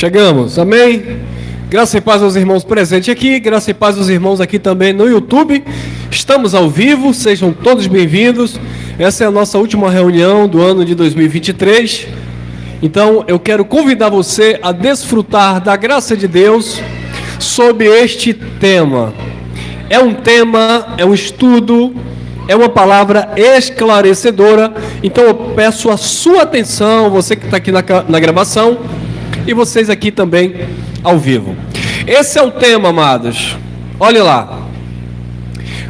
Chegamos, amém? Graça e paz aos irmãos presentes aqui, graça e paz aos irmãos aqui também no YouTube. Estamos ao vivo, sejam todos bem-vindos. Essa é a nossa última reunião do ano de 2023. Então eu quero convidar você a desfrutar da graça de Deus sobre este tema. É um tema, é um estudo, é uma palavra esclarecedora. Então eu peço a sua atenção, você que está aqui na gravação e vocês aqui também ao vivo. Esse é o tema, amados. Olha lá.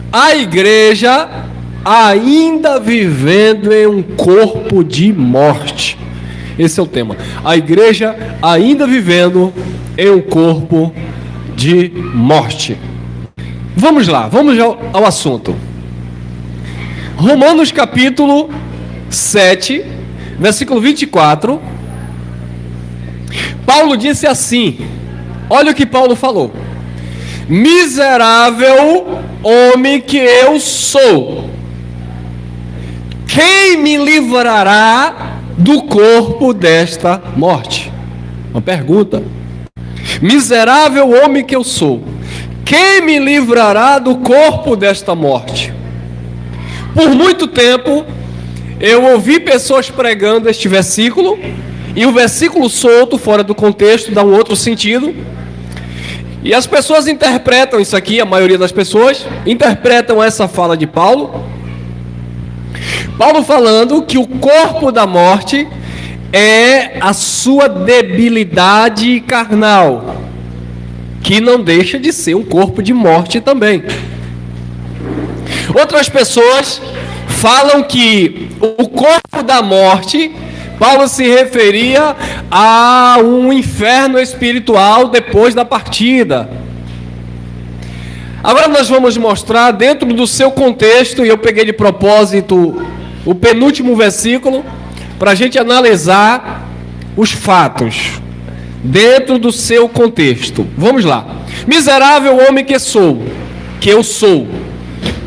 A igreja ainda vivendo em um corpo de morte. Esse é o tema. A igreja ainda vivendo em um corpo de morte. Vamos lá, vamos ao assunto. Romanos capítulo 7, versículo 24. Paulo disse assim, olha o que Paulo falou: miserável homem que eu sou, quem me livrará do corpo desta morte? Uma pergunta. Miserável homem que eu sou, quem me livrará do corpo desta morte? Por muito tempo eu ouvi pessoas pregando este versículo, e o versículo solto, fora do contexto, dá um outro sentido. E as pessoas interpretam isso aqui, a maioria das pessoas interpretam essa fala de Paulo. Paulo falando que o corpo da morte é a sua debilidade carnal, que não deixa de ser um corpo de morte também. Outras pessoas falam que o corpo da morte, Paulo se referia a um inferno espiritual depois da partida. Agora nós vamos mostrar dentro do seu contexto, e eu peguei de propósito o penúltimo versículo, para a gente analisar os fatos dentro do seu contexto. Vamos lá. Miserável homem que eu sou,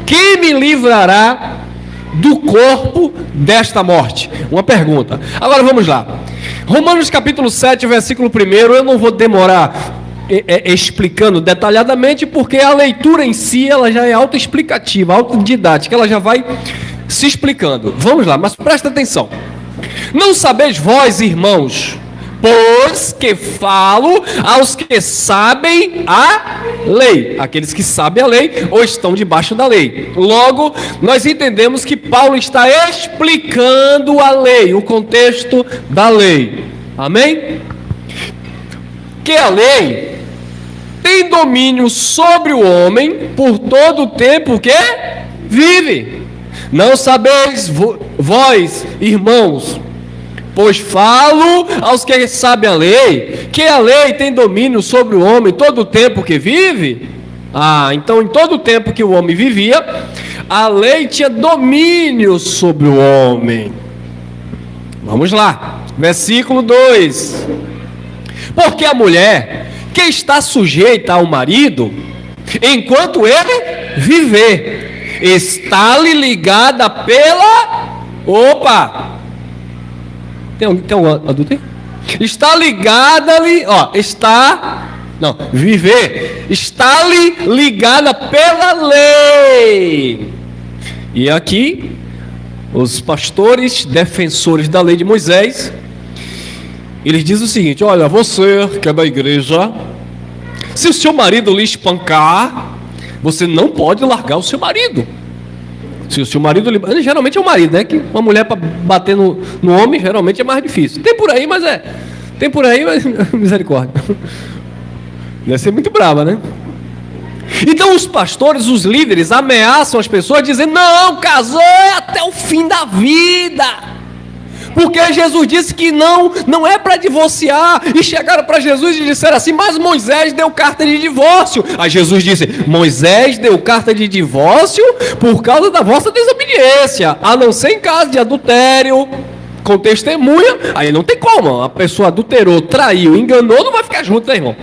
quem me livrará do corpo desta morte? Uma pergunta. Agora vamos lá. Romanos capítulo 7, versículo 1, eu não vou demorar explicando detalhadamente, porque a leitura em si ela já é autoexplicativa, autodidática, ela já vai se explicando. Vamos lá, mas presta atenção. Não sabeis vós, irmãos, pois que falo aos que sabem a lei. Aqueles que sabem a lei ou estão debaixo da lei. Logo, nós entendemos que Paulo está explicando a lei, o contexto da lei. Amém? Que a lei tem domínio sobre o homem por todo o tempo que vive. Não sabeis vós, irmãos, pois falo aos que sabem a lei, que a lei tem domínio sobre o homem todo o tempo que vive? Então em todo o tempo que o homem vivia, a lei tinha domínio sobre o homem. Vamos lá, versículo 2. Porque a mulher que está sujeita ao marido, enquanto ele viver, está-lhe ligada pela... Tem um adulto aí? Está ligada-lhe, está-lhe ligada pela lei. E aqui, os pastores, defensores da lei de Moisés, eles dizem o seguinte: olha, você que é da igreja, se o seu marido lhe espancar, você não pode largar o seu marido. Se o seu marido... Geralmente é o marido, né? Que uma mulher para bater no homem, geralmente é mais difícil. Tem por aí, mas misericórdia. Deve ser muito brava, né? Então os pastores, os líderes, ameaçam as pessoas dizendo: não, casou até o fim da vida. Porque Jesus disse que não é para divorciar. E chegaram para Jesus e disseram assim: mas Moisés deu carta de divórcio. Aí Jesus disse: Moisés deu carta de divórcio por causa da vossa desobediência, a não ser em caso de adultério com testemunha. Aí não tem como, a pessoa adulterou, traiu, enganou, não vai ficar junto, né, irmão?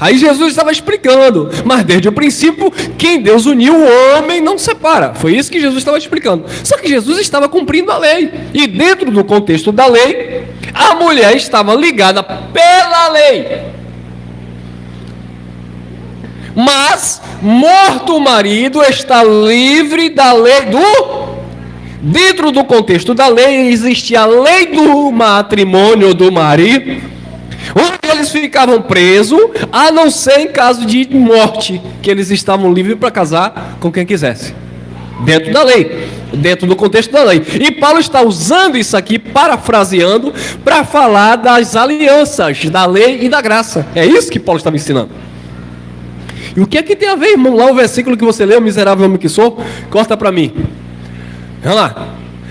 Aí Jesus estava explicando, mas desde o princípio, quem Deus uniu, o homem não separa. Foi isso que Jesus estava explicando. Só que Jesus estava cumprindo a lei. E dentro do contexto da lei, A mulher estava ligada pela lei. Mas, morto o marido, está livre da lei do... Dentro do contexto da lei, existia a lei do matrimônio do marido, onde eles ficavam presos, a não ser em caso de morte, que eles estavam livres para casar com quem quisesse. Dentro da lei, dentro do contexto da lei. E Paulo está usando isso aqui, parafraseando, para falar das alianças, da lei e da graça. É isso que Paulo estava ensinando. E o que é que tem a ver, irmão? Lá o versículo que você leu, miserável homem que sou, corta para mim. Vamos lá,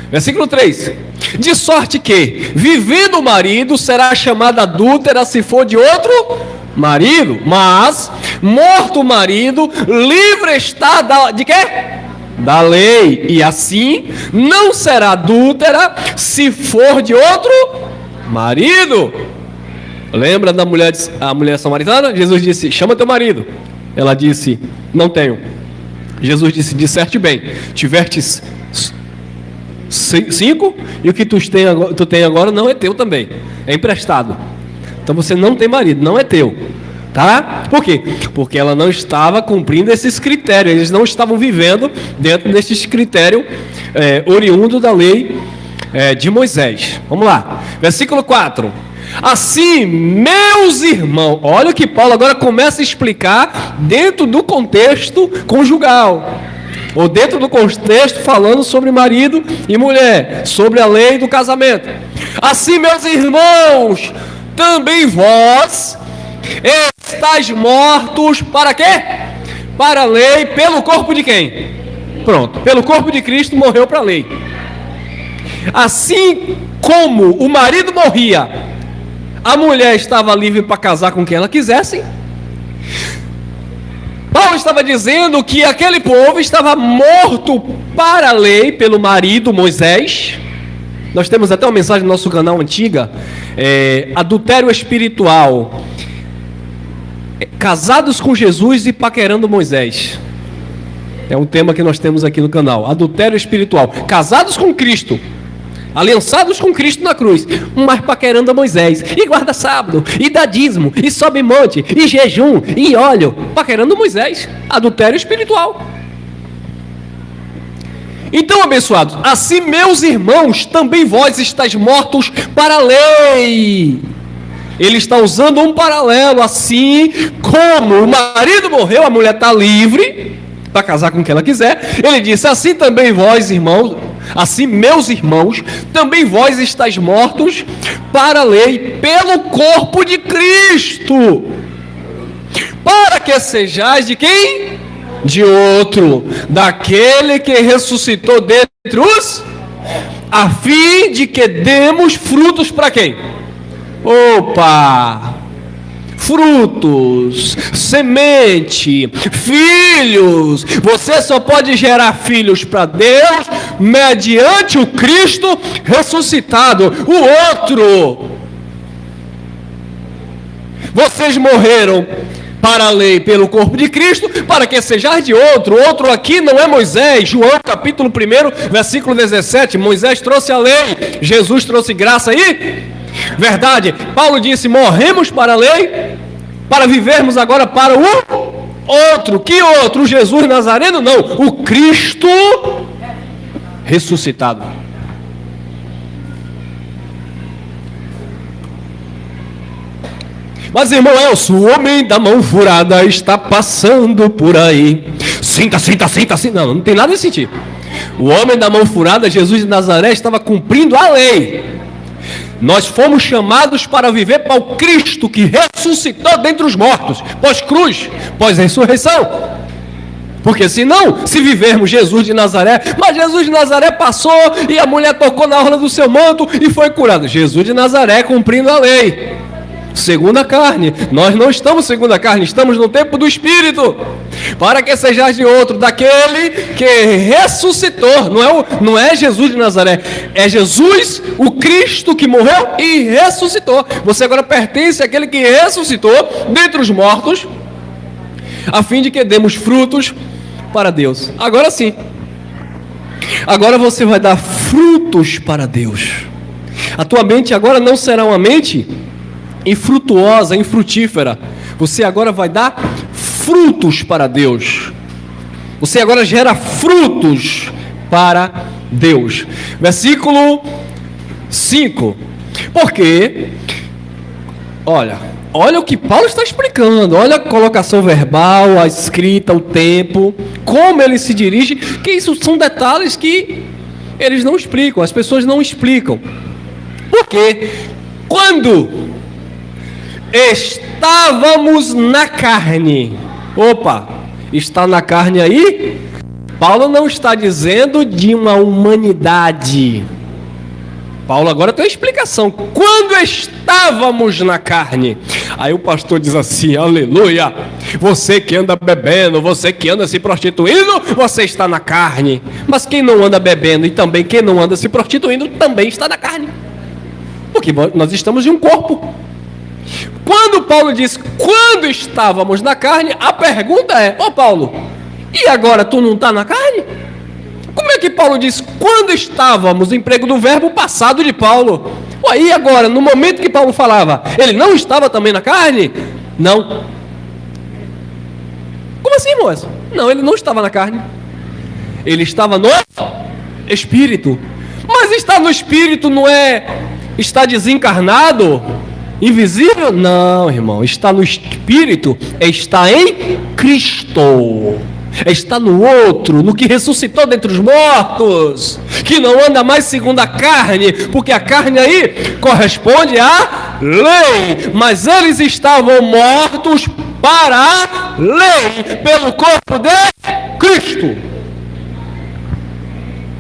versículo 3: de sorte que, vivendo o marido, será chamada adúltera se for de outro marido, mas, morto o marido, livre está de quê? Da lei, e assim, não será adúltera se for de outro marido. Lembra da mulher, a mulher samaritana? Jesus disse, chama teu marido. Ela disse, não tenho. Jesus disse, disserte bem, tivestes 5, e o que tu tem agora não é teu também, é emprestado. Então você não tem marido, não é teu, tá? Por quê? Porque ela não estava cumprindo esses critérios, eles não estavam vivendo dentro desses critérios oriundos da lei de Moisés. Vamos lá, versículo 4: assim, meus irmãos, olha o que Paulo agora começa a explicar dentro do contexto conjugal, ou dentro do contexto falando sobre marido e mulher, sobre a lei do casamento. Assim, meus irmãos, também vós estáis mortos para quê? Para a lei, pelo corpo de quem? Pronto, pelo corpo de Cristo morreu para a lei. Assim como o marido morria, a mulher estava livre para casar com quem ela quisesse. Paulo estava dizendo que aquele povo estava morto para a lei pelo marido Moisés. Nós temos até uma mensagem no nosso canal antiga, adultério espiritual, casados com Jesus e paquerando Moisés. É um tema que nós temos aqui no canal, adultério espiritual, casados com Cristo, aliançados com Cristo na cruz, mas paquerando a Moisés, e guarda sábado, e dá dízimo, e sobe monte, e jejum, e óleo, paquerando Moisés, adultério espiritual. Então, abençoados, assim, meus irmãos, também vós estáis mortos para a lei. Ele está usando um paralelo, assim como o marido morreu, a mulher está livre para casar com quem ela quiser. Ele disse, assim também vós, irmãos, assim, meus irmãos, também vós estáis mortos para a lei, pelo corpo de Cristo, para que sejais de quem? De outro, daquele que ressuscitou dentre os, a fim de que demos frutos para quem? Opa! Frutos, semente, filhos. Você só pode gerar filhos para Deus mediante o Cristo ressuscitado. O outro, vocês morreram para a lei pelo corpo de Cristo, para que sejais de outro. Outro aqui não é Moisés. João capítulo 1, versículo 17. Moisés trouxe a lei, Jesus trouxe graça e verdade. Paulo disse, morremos para a lei, para vivermos agora para o outro. Que outro? O Jesus Nazareno? Não, o Cristo ressuscitado. Mas, irmão Elcio, o homem da mão furada está passando por aí. Sinta. Não tem nada nesse sentido. O homem da mão furada, Jesus de Nazaré, estava cumprindo a lei. Nós fomos chamados para viver para o Cristo que ressuscitou dentre os mortos, pós-cruz, pós-ressurreição. Porque senão, se vivermos Jesus de Nazaré, mas Jesus de Nazaré passou e a mulher tocou na orla do seu manto e foi curada. Jesus de Nazaré cumprindo a lei. Segundo a carne, nós não estamos segundo a carne, estamos no tempo do Espírito, para que sejais de outro, daquele que ressuscitou. Não é Jesus de Nazaré, é Jesus, o Cristo que morreu e ressuscitou. Você agora pertence àquele que ressuscitou dentre os mortos, a fim de que demos frutos para Deus. Agora sim, agora você vai dar frutos para Deus. A tua mente agora não será uma mente infrutuosa, infrutífera. Você agora vai dar frutos para Deus. Você agora gera frutos para Deus. Versículo 5. Porque, olha o que Paulo está explicando. Olha a colocação verbal, a escrita, o tempo, como ele se dirige. Que isso são detalhes que eles não explicam, as pessoas não explicam. Porque quando estávamos na carne, está na carne aí? Paulo não está dizendo de uma humanidade. Paulo agora tem uma explicação. Quando estávamos na carne. Aí o pastor diz assim, aleluia. Você que anda bebendo, você que anda se prostituindo, você está na carne. Mas quem não anda bebendo e também quem não anda se prostituindo, também está na carne. Porque nós estamos em um corpo. Quando Paulo diz, quando estávamos na carne, a pergunta é, Paulo, e agora tu não está na carne? Como é que Paulo diz, quando estávamos, emprego do verbo passado de Paulo? E agora, no momento que Paulo falava, ele não estava também na carne? Não. Como assim, moço? Não, ele não estava na carne. Ele estava no Espírito. Mas estar no Espírito não é estar desencarnado, invisível? Não, irmão. Estar no Espírito é estar em Cristo. É estar no outro, no que ressuscitou dentre os mortos, que não anda mais segundo a carne, porque a carne aí corresponde à lei, mas eles estavam mortos para a lei, pelo corpo de Cristo.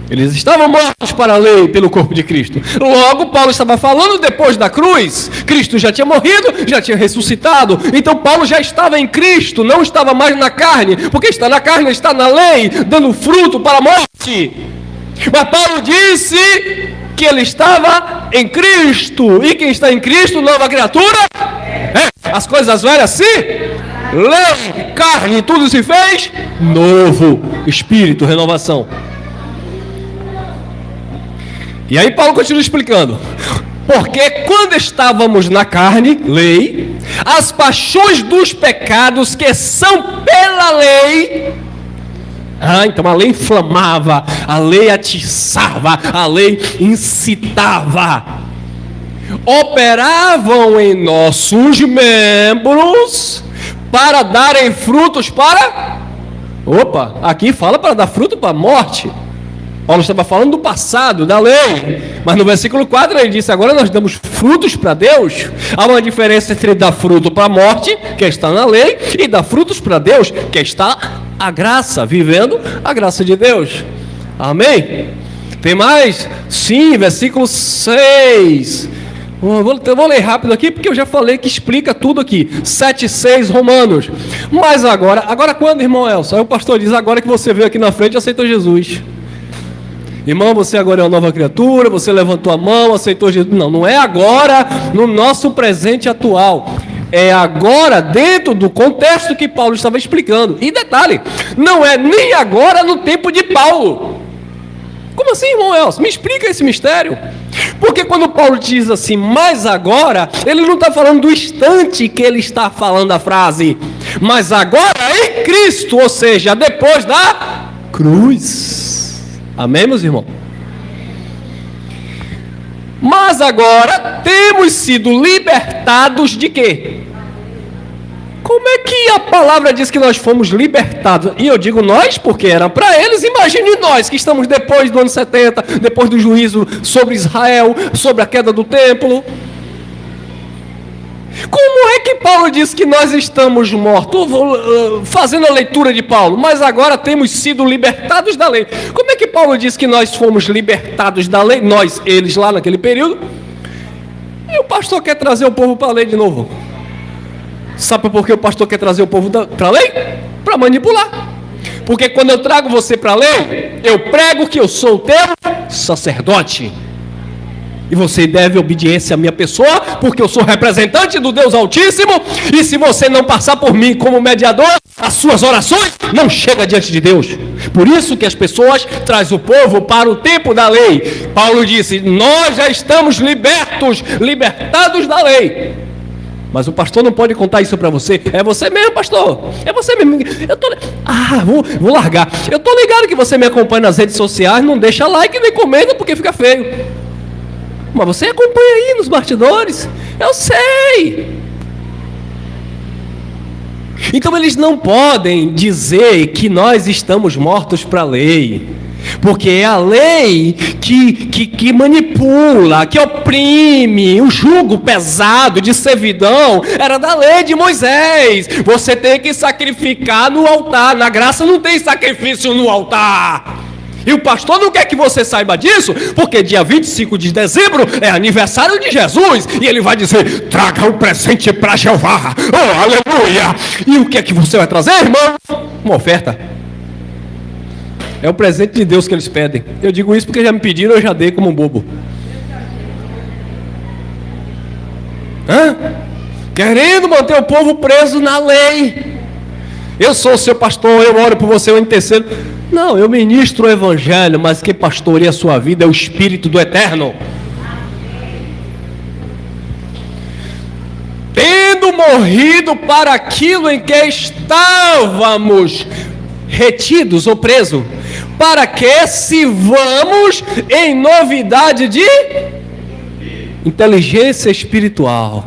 Eles estavam mortos para a lei pelo corpo de Cristo. Logo, Paulo estava falando depois da cruz. Cristo já tinha morrido, já tinha ressuscitado. Então, Paulo já estava em Cristo, não estava mais na carne. Porque está na carne, está na lei, dando fruto para a morte. Mas Paulo disse que ele estava em Cristo. E quem está em Cristo, nova criatura. As coisas velhas se lei, carne, tudo se fez novo. Espírito, renovação. E aí Paulo continua explicando. Porque quando estávamos na carne, lei, as paixões dos pecados que são pela lei, então a lei inflamava, a lei atiçava, a lei incitava, operavam em nossos membros para darem frutos para... aqui fala para dar fruto para a morte. Paulo estava falando do passado, da lei, mas no versículo 4 ele disse, agora nós damos frutos para Deus. Há uma diferença entre dar fruto para a morte, que está na lei, e dar frutos para Deus, que está a graça, vivendo a graça de Deus. Amém? Tem mais? Sim, versículo 6. Eu vou ler rápido aqui, porque eu já falei que explica tudo aqui. 7:6 Romanos. Mas agora quando, irmão Elson? Aí o pastor diz, agora que você veio aqui na frente e aceitou Jesus. Irmão, você agora é uma nova criatura, você levantou a mão, aceitou Jesus. Não é agora no nosso presente atual. É agora dentro do contexto que Paulo estava explicando. E detalhe, não é nem agora no tempo de Paulo. Como assim, irmão Elcio? Me explica esse mistério. Porque quando Paulo diz assim, mas agora, ele não está falando do instante que ele está falando a frase. Mas agora em Cristo, ou seja, depois da cruz. Amém, meus irmãos? Mas agora temos sido libertados de quê? Como é que a palavra diz que nós fomos libertados? E eu digo nós porque era para eles. Imagine nós que estamos depois do ano 70, depois do juízo sobre Israel, sobre a queda do templo. Como é que Paulo diz que nós estamos mortos? Fazendo a leitura de Paulo, mas agora temos sido libertados da lei. Como é que Paulo diz que nós fomos libertados da lei? Nós, eles lá naquele período. E o pastor quer trazer o povo para a lei de novo. Sabe por que o pastor quer trazer o povo para a lei? Para manipular. Porque quando eu trago você para a lei, eu prego que eu sou o teu sacerdote. E você deve obediência à minha pessoa, porque eu sou representante do Deus Altíssimo. E se você não passar por mim como mediador, as suas orações não chegam diante de Deus. Por isso que as pessoas trazem o povo para o tempo da lei. Paulo disse: nós já estamos libertados da lei. Mas o pastor não pode contar isso para você. É você mesmo, pastor. É você mesmo. Vou largar. Eu estou ligado que você me acompanha nas redes sociais. Não deixa like nem comenta porque fica feio. Mas você acompanha aí nos bastidores. Eu sei. Então eles não podem dizer que nós estamos mortos para a lei, porque é a lei que manipula, que oprime. O jugo pesado de servidão era da lei de Moisés. Você tem que sacrificar no altar. Na graça não tem sacrifício no altar. E o pastor não quer que você saiba disso, porque dia 25 de dezembro é aniversário de Jesus, e ele vai dizer: traga um presente para Jeová, oh aleluia. E o que é que você vai trazer, irmão? Uma oferta. É o presente de Deus que eles pedem. Eu digo isso porque já me pediram, eu já dei como um bobo. Querendo manter o povo preso na lei. Eu sou o seu pastor, eu oro por você, eu intercedo. Não, eu ministro o evangelho, mas quem pastoreia a sua vida é o Espírito do Eterno. Tendo morrido para aquilo em que estávamos retidos ou presos, para que sirvamos em novidade de inteligência espiritual,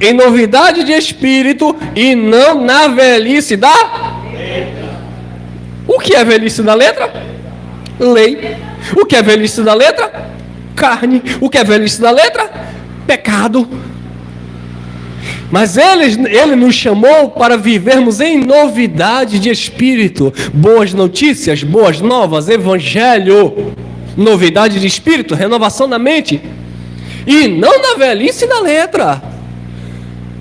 em novidade de espírito e não na velhice da letra. O que é velhice da letra? Lei. O que é velhice da letra? Carne. O que é velhice da letra? Pecado. Mas ele nos chamou para vivermos em novidade de espírito. Boas notícias, boas novas, evangelho. Novidade de espírito, renovação da mente. E não na velhice da letra.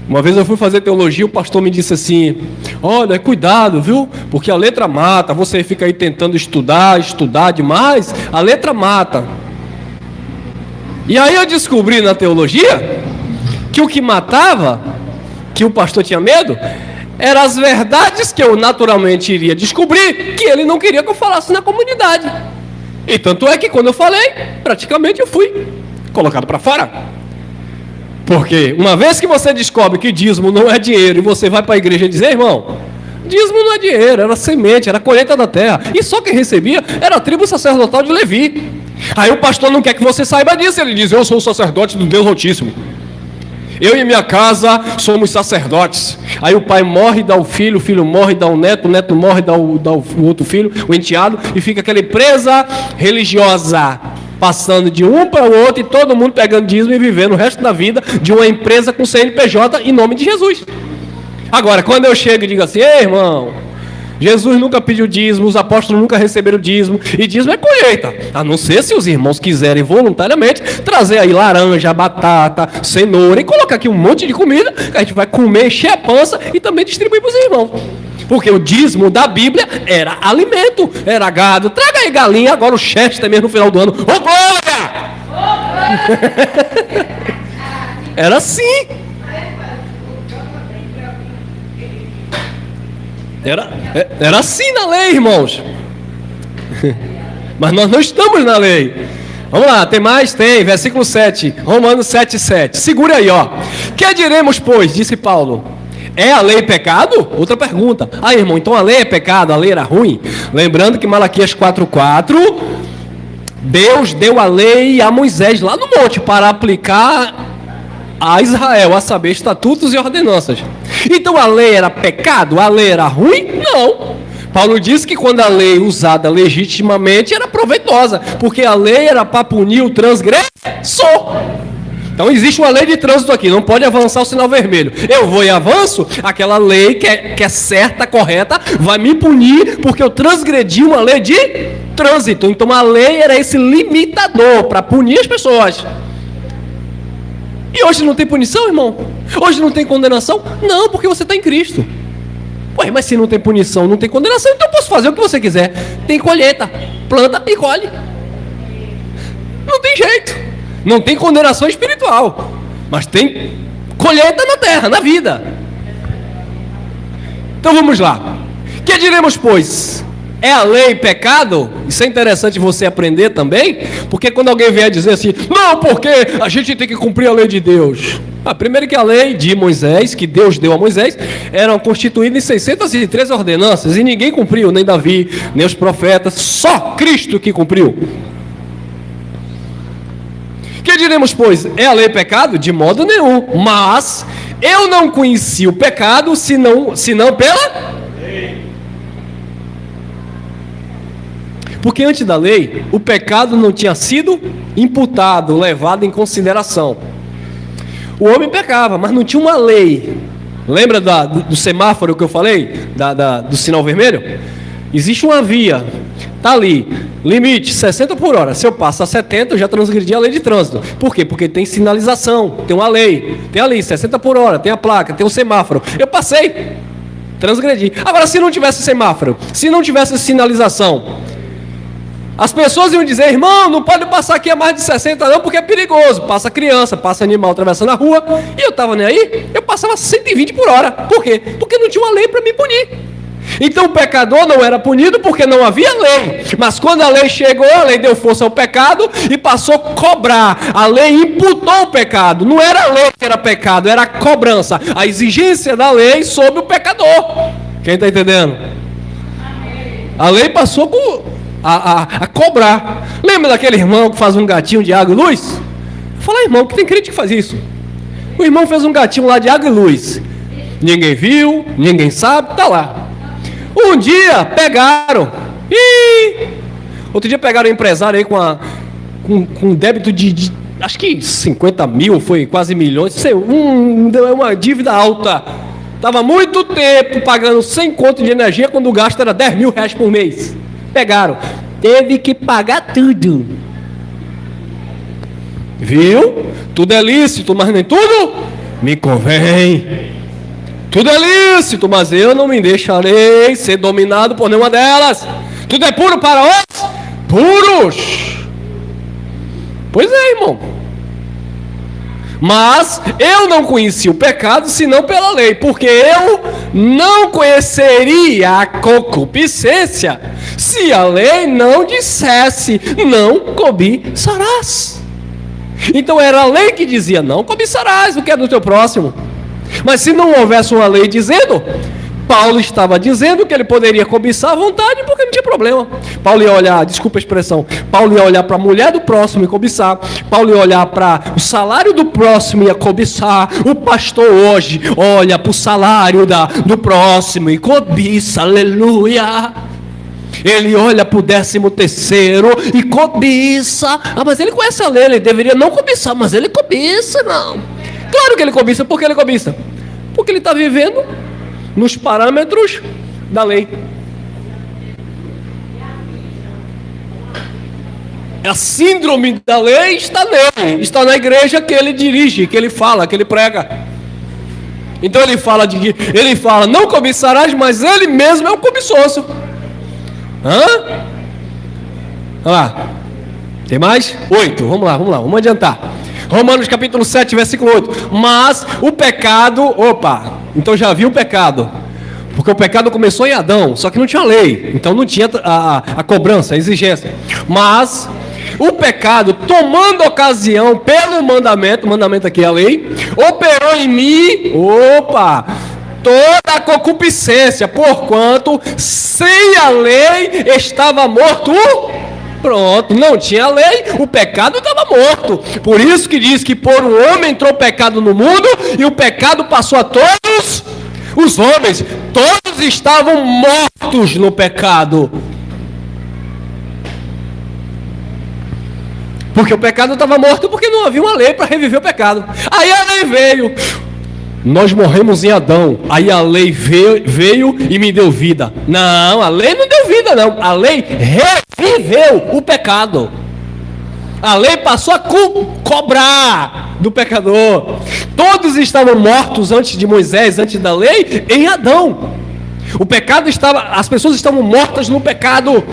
Uma vez eu fui fazer teologia, o pastor me disse assim: olha, cuidado, viu? Porque a letra mata. Você fica aí tentando estudar demais, a letra mata. E aí eu descobri na teologia que o que matava, que o pastor tinha medo, eram as verdades que eu naturalmente iria descobrir, que ele não queria que eu falasse na comunidade. E tanto é que quando eu falei, praticamente eu fui colocado para fora. Porque uma vez que você descobre que dízimo não é dinheiro e você vai para a igreja e diz: irmão, dízimo não é dinheiro, era semente, era colheita da terra, e só quem recebia era a tribo sacerdotal de Levi. Aí o pastor não quer que você saiba disso, ele diz: eu sou o sacerdote do Deus Altíssimo, eu e minha casa somos sacerdotes. Aí o pai morre, dá o filho morre, dá o neto morre, dá o outro filho, o enteado, e fica aquela empresa religiosa, passando de um para o outro, e todo mundo pegando dízimo e vivendo o resto da vida de uma empresa com CNPJ em nome de Jesus. Agora, quando eu chego e digo assim: ei, irmão, Jesus nunca pediu dízimo, os apóstolos nunca receberam dízimo, e dízimo é colheita, a não ser se os irmãos quiserem voluntariamente trazer aí laranja, batata, cenoura, e colocar aqui um monte de comida, que a gente vai comer, encher a pança e também distribuir para os irmãos. Porque o dízimo da Bíblia era alimento, era gado. Traga aí galinha, agora o Chester mesmo no final do ano. Ô, glória! Era assim. Era assim na lei, irmãos. Mas nós não estamos na lei. Vamos lá, tem mais? Tem, versículo 7, Romanos 7:7. Segura aí, ó. Que diremos, pois? Disse Paulo. É a lei pecado? Outra pergunta. Irmão, então a lei é pecado, a lei era ruim? Lembrando que Malaquias 4:4, Deus deu a lei a Moisés lá no monte para aplicar a Israel, a saber, estatutos e ordenanças. Então a lei era pecado? A lei era ruim? Não. Paulo diz que quando a lei usada legitimamente era proveitosa, porque a lei era para punir o transgressor. Então existe uma lei de trânsito aqui, não pode avançar o sinal vermelho. Eu vou e avanço, aquela lei que é certa, correta, vai me punir porque eu transgredi uma lei de trânsito. Então a lei era esse limitador para punir as pessoas. E hoje não tem punição, irmão? Hoje não tem condenação? Não, porque você está em Cristo. Ué, mas se não tem punição, não tem condenação, então eu posso fazer o que você quiser. Tem colheita, planta e colhe. Não tem jeito. Não tem condenação espiritual, mas tem colheita na terra, na vida. Então vamos lá. Que diremos, pois? É a lei pecado? Isso é interessante você aprender também, porque quando alguém vier dizer assim, não, porque a gente tem que cumprir a lei de Deus. Primeiro que a lei de Moisés, que Deus deu a Moisés, eram constituídas em 613 ordenanças, e ninguém cumpriu, nem Davi, nem os profetas, só Cristo que cumpriu. Que diremos, pois? É a lei pecado? De modo nenhum. Mas eu não conheci o pecado, senão pela lei. Porque antes da lei, o pecado não tinha sido imputado, levado em consideração. O homem pecava, mas não tinha uma lei. Lembra do semáforo que eu falei? Do sinal vermelho? Existe uma via. Está ali, limite 60 por hora. Se eu passo a 70, eu já transgredi a lei de trânsito. Por quê? Porque tem sinalização, tem uma lei. Tem ali, 60 por hora, tem a placa, tem o semáforo. Eu passei, transgredi. Agora, se não tivesse semáforo, se não tivesse sinalização, as pessoas iam dizer, irmão, não pode passar aqui a mais de 60 não, porque é perigoso. Passa criança, passa animal atravessando a rua. E eu estava nem aí, eu passava 120 por hora. Por quê? Porque não tinha uma lei para me punir. Então o pecador não era punido porque não havia lei. Mas quando a lei chegou, a lei deu força ao pecado e passou a cobrar. A lei imputou o pecado. Não era a lei que era pecado, era a cobrança. A exigência da lei sobre o pecador. Quem está entendendo? A lei passou a cobrar. Lembra daquele irmão que faz um gatinho de água e luz? Fala, irmão, que tem crente que faz isso. O irmão fez um gatinho lá de água e luz. Ninguém viu, ninguém sabe, tá lá. Um dia pegaram. Outro dia pegaram um empresário aí com débito de acho que 50 mil, foi quase milhões. Uma dívida alta. Estava muito tempo pagando 100 conto de energia quando o gasto era 10 mil reais por mês. Pegaram. Teve que pagar tudo. Viu? Tudo é lícito, mas nem tudo me convém. Tudo é lícito, mas eu não me deixarei ser dominado por nenhuma delas. Tudo é puro para os puros. Pois é, irmão. Mas eu não conheci o pecado senão pela lei, porque eu não conheceria a concupiscência se a lei não dissesse, não cobiçarás. Então era a lei que dizia, não cobiçarás o que é do teu próximo. Mas se não houvesse uma lei dizendo, Paulo estava dizendo que ele poderia cobiçar à vontade, porque não tinha problema. Paulo ia olhar, desculpa a expressão, Paulo ia olhar para a mulher do próximo e cobiçar. Paulo ia olhar para o salário do próximo e ia cobiçar. O pastor hoje olha para o salário do próximo e cobiça, aleluia. Ele olha para o 13º e cobiça. Mas ele conhece a lei, ele deveria não cobiçar, mas ele cobiça, não. Claro que ele cobiça. Por que ele cobiça? Porque ele está vivendo nos parâmetros da lei. A síndrome da lei está nele, está na igreja que ele dirige, que ele fala, que ele prega. Então ele fala, não cobiçarás, mas ele mesmo é um cobiçoso. Olha lá. Tem mais? 8. Vamos lá, vamos adiantar. Romanos capítulo 7, versículo 8. Mas o pecado, então já viu o pecado. Porque o pecado começou em Adão, só que não tinha lei. Então não tinha a cobrança, a exigência. Mas o pecado, tomando ocasião pelo mandamento aqui é a lei, operou em mim, toda a concupiscência, porquanto sem a lei estava morto Pronto, não tinha lei, o pecado estava morto. Por isso que diz que por um homem entrou o pecado no mundo e o pecado passou a todos os homens. Todos estavam mortos no pecado. Porque o pecado estava morto porque não havia uma lei para reviver o pecado. Aí a lei veio. Nós morremos em Adão. Aí a lei veio e me deu vida. Não, a lei não deu vida não. A lei reviveu o pecado. A lei passou a cobrar do pecador. Todos estavam mortos antes de Moisés, antes da lei, em Adão. O pecado as pessoas estavam mortas no pecado.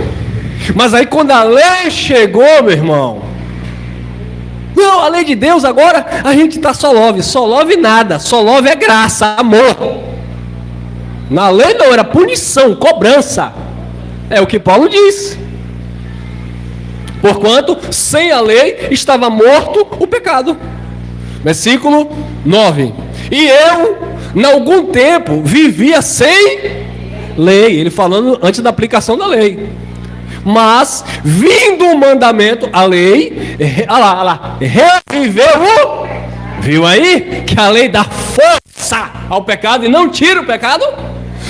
Mas aí quando a lei chegou, meu irmão, não, a lei de Deus agora, a gente está só love nada, só love é graça, amor. Na lei não, era punição, cobrança. É o que Paulo diz. Porquanto, sem a lei, estava morto o pecado. Versículo 9. E eu, em algum tempo, vivia sem lei. Ele falando antes da aplicação da lei. Mas, vindo o mandamento, a lei, olha lá, reviveu o... Viu aí? Que a lei dá força ao pecado e não tira o pecado?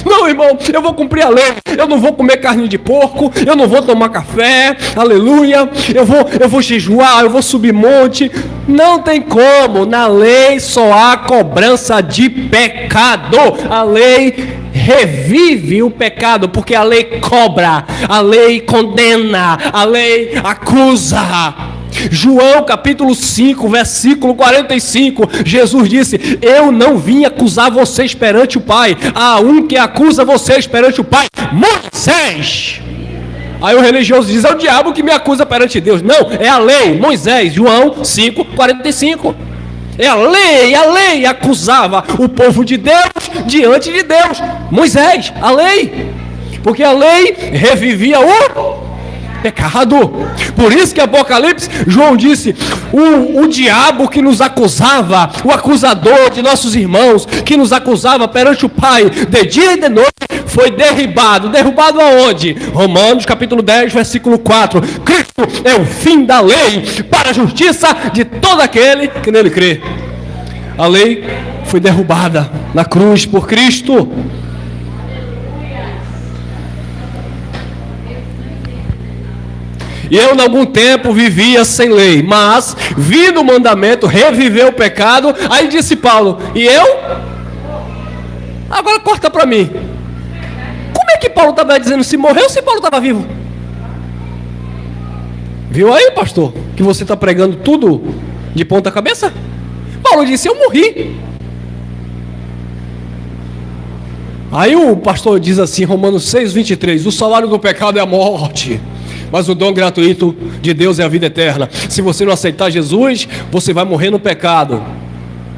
Não, irmão, eu vou cumprir a lei. Eu não vou comer carne de porco. Eu não vou tomar café. Aleluia. Eu vou jejuar. Eu vou subir monte. Não tem como. Na lei só há cobrança de pecado. A lei revive o pecado, porque a lei cobra, a lei condena, a lei acusa. João capítulo 5, versículo 45, Jesus disse: eu não vim acusar vocês perante o Pai, há um que acusa vocês perante o Pai, Moisés. Aí o religioso diz: é o diabo que me acusa perante Deus. Não, é a lei, Moisés. João 5, 45. É a lei acusava o povo de Deus diante de Deus. Moisés, a lei, porque a lei revivia o pecado. Por isso que Apocalipse, João disse: o diabo que nos acusava, o acusador de nossos irmãos, que nos acusava perante o Pai de dia e de noite, foi derribado. Derrubado aonde? Romanos capítulo 10, versículo 4. Cristo é o fim da lei para a justiça de todo aquele que nele crê. A lei foi derrubada na cruz por Cristo. E eu, em algum tempo, vivia sem lei, mas, vindo o mandamento, reviveu o pecado. Aí disse Paulo: e eu? Agora corta para mim. Como é que Paulo estava dizendo se morreu ou se Paulo estava vivo? Viu aí, pastor, que você está pregando tudo de ponta cabeça? Paulo disse: eu morri. Aí o pastor diz assim, Romanos 6, 23, o salário do pecado é a morte, mas o dom gratuito de Deus é a vida eterna. Se você não aceitar Jesus, você vai morrer no pecado.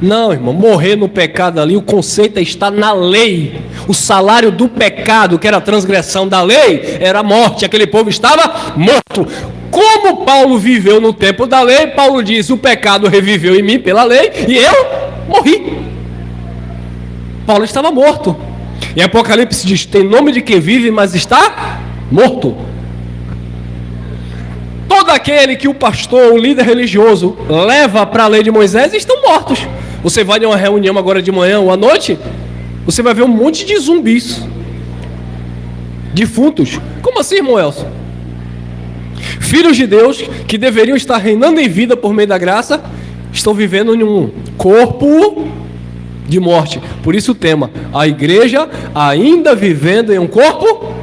Não, irmão, morrer no pecado ali, o conceito está na lei. O salário do pecado, que era a transgressão da lei, era a morte. Aquele povo estava morto. Como Paulo viveu no tempo da lei, Paulo diz: o pecado reviveu em mim pela lei e eu morri. Paulo estava morto. Em Apocalipse diz: tem nome de quem vive, mas está morto. Todo aquele que o pastor, o líder religioso, leva para a lei de Moisés estão mortos. Você vai em uma reunião agora de manhã ou à noite, você vai ver um monte de zumbis, defuntos. Como assim, irmão Elson? Filhos de Deus que deveriam estar reinando em vida por meio da graça, estão vivendo em um corpo de morte. Por isso o tema: a igreja ainda vivendo em um corpo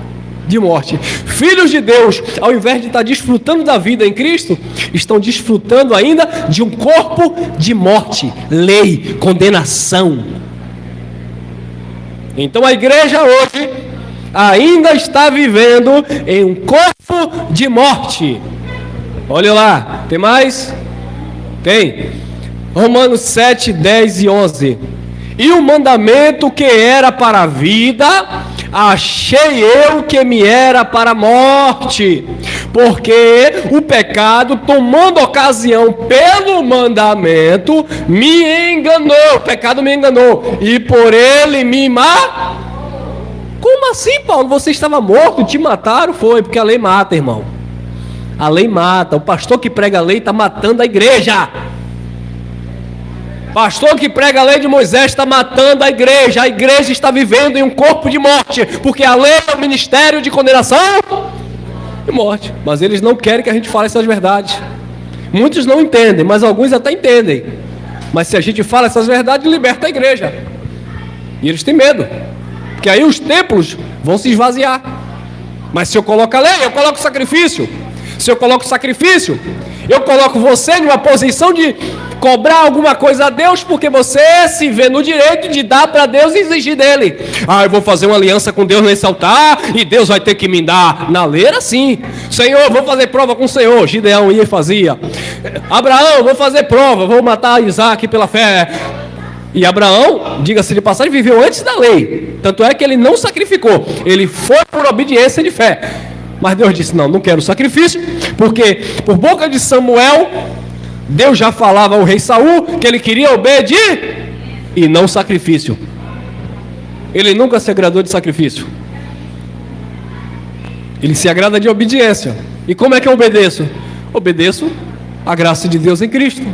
de morte. Filhos de Deus, ao invés de estar desfrutando da vida em Cristo, estão desfrutando ainda de um corpo de morte, lei, condenação. Então a igreja hoje ainda está vivendo em um corpo de morte. Olha lá, tem mais? Tem. Romanos 7, 10 e 11. E o mandamento que era para a vida, achei eu que me era para a morte, porque o pecado, tomando ocasião pelo mandamento, me enganou. O pecado me enganou, e por ele me matou. Como assim, Paulo? Você estava morto, te mataram? Foi, porque a lei mata, irmão. A lei mata. O pastor que prega a lei está matando a igreja. Pastor que prega a lei de Moisés está matando a igreja está vivendo em um corpo de morte, porque a lei é o ministério de condenação e morte, mas eles não querem que a gente fale essas verdades. Muitos não entendem, mas alguns até entendem, mas se a gente fala essas verdades, liberta a igreja, e eles têm medo, porque aí os templos vão se esvaziar. Mas se eu coloco a lei, eu coloco o sacrifício. Se eu coloco o sacrifício, eu coloco você numa posição de cobrar alguma coisa a Deus, porque você se vê no direito de dar para Deus e exigir dele. Eu vou fazer uma aliança com Deus nesse altar e Deus vai ter que me dar. Na lei era assim: Senhor, vou fazer prova com o Senhor. Gideão ia e fazia. Abraão, vou fazer prova, vou matar Isaac pela fé. E Abraão, diga-se de passagem, viveu antes da lei. Tanto é que ele não sacrificou. Ele foi por obediência de fé. Mas Deus disse, não quero sacrifício, porque por boca de Samuel, Deus já falava ao rei Saul que ele queria obedecer e não sacrifício. Ele nunca se agradou de sacrifício. Ele se agrada de obediência. E como é que eu obedeço? Obedeço a graça de Deus em Cristo.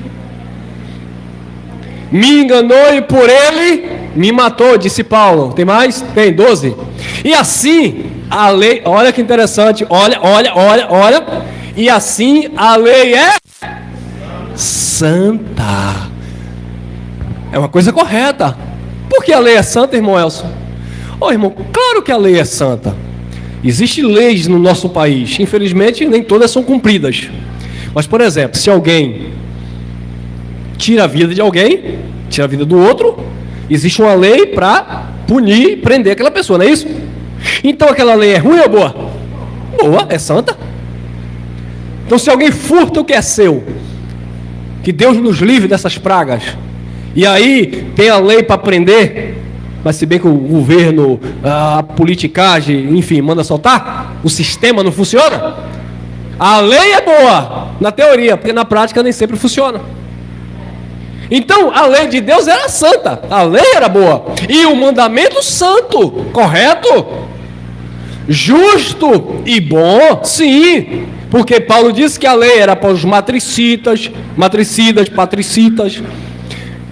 Me enganou e por ele me matou, disse Paulo. Tem mais? Tem, 12. E assim a lei, olha que interessante, olha. E assim a lei é santa. É uma coisa correta. Por que a lei é santa, irmão Elson? Irmão, claro que a lei é santa. Existem leis no nosso país. Infelizmente, nem todas são cumpridas. Mas, por exemplo, se alguém tira a vida de alguém, tira a vida do outro, existe uma lei para punir e prender aquela pessoa, não é isso? Então aquela lei é ruim ou boa? Boa, é santa. Então se alguém furta o que é seu, que Deus nos livre dessas pragas, e aí tem a lei para prender, mas se bem que o governo, a politicagem, enfim, manda soltar, o sistema não funciona, a lei é boa, na teoria, porque na prática nem sempre funciona. Então a lei de Deus era santa, a lei era boa, e o mandamento santo, correto, justo e bom, sim, porque Paulo disse que a lei era para os matricidas, patricitas,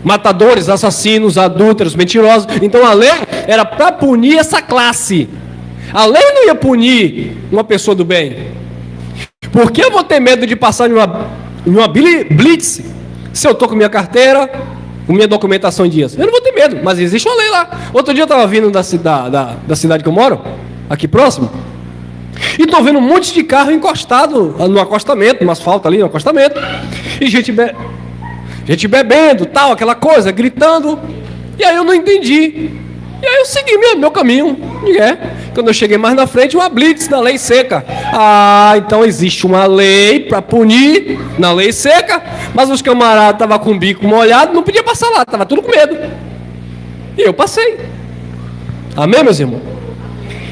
matadores, assassinos, adúlteros, mentirosos. Então a lei era para punir essa classe. A lei não ia punir uma pessoa do bem. Por que eu vou ter medo de passar em uma blitz se eu estou com minha carteira, com minha documentação em dias? Eu não vou ter medo, mas existe uma lei lá. Outro dia eu estava vindo da cidade que eu moro, aqui próximo, e estou vendo um monte de carro encostado no acostamento, no asfalto ali no acostamento, e gente bebendo, tal, aquela coisa, gritando. E aí eu não entendi. E aí eu segui meu caminho. Quando eu cheguei mais na frente, uma blitz na lei seca. Então existe uma lei para punir na lei seca, mas os camaradas estavam com o bico molhado, não podia passar lá, estava tudo com medo. E eu passei. Amém, meus irmãos?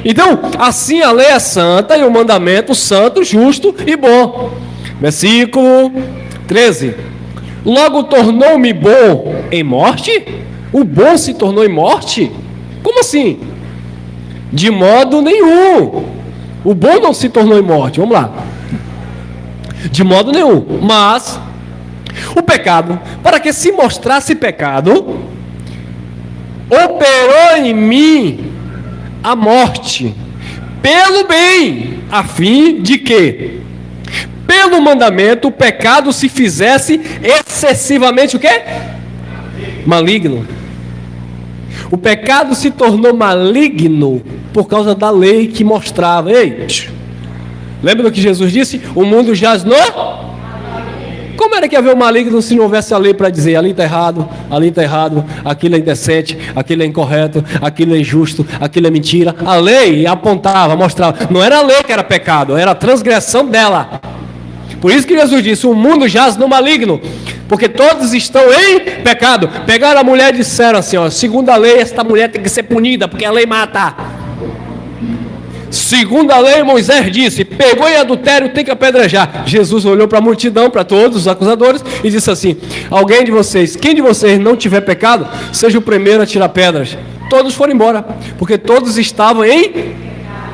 Então, assim a lei é santa e o mandamento santo, justo e bom. Versículo 13. Logo tornou-me bom em morte? O bom se tornou em morte? Como assim? De modo nenhum. O bom não se tornou em morte. Vamos lá. De modo nenhum. Mas o pecado, para que se mostrasse pecado, operou em mim a morte pelo bem, a fim de que pelo mandamento o pecado se fizesse excessivamente o quê? Maligno. O pecado se tornou maligno por causa da lei que mostrava. Ei, lembra do que Jesus disse? O mundo jaz no... Como era que ia haver o maligno se não houvesse a lei para dizer ali está errado, aquilo é indecente, aquilo é incorreto, aquilo é injusto, aquilo é mentira? A lei apontava, mostrava. Não era a lei que era pecado, era a transgressão dela. Por isso que Jesus disse, o mundo jaz no maligno, porque todos estão em pecado. Pegaram a mulher e disseram assim, segundo a lei, esta mulher tem que ser punida, porque a lei mata. Segundo a lei, Moisés disse, pegou em adultério, tem que apedrejar. Jesus olhou para a multidão, para todos os acusadores, e disse assim, quem de vocês não tiver pecado, seja o primeiro a tirar pedras. Todos foram embora, porque todos estavam em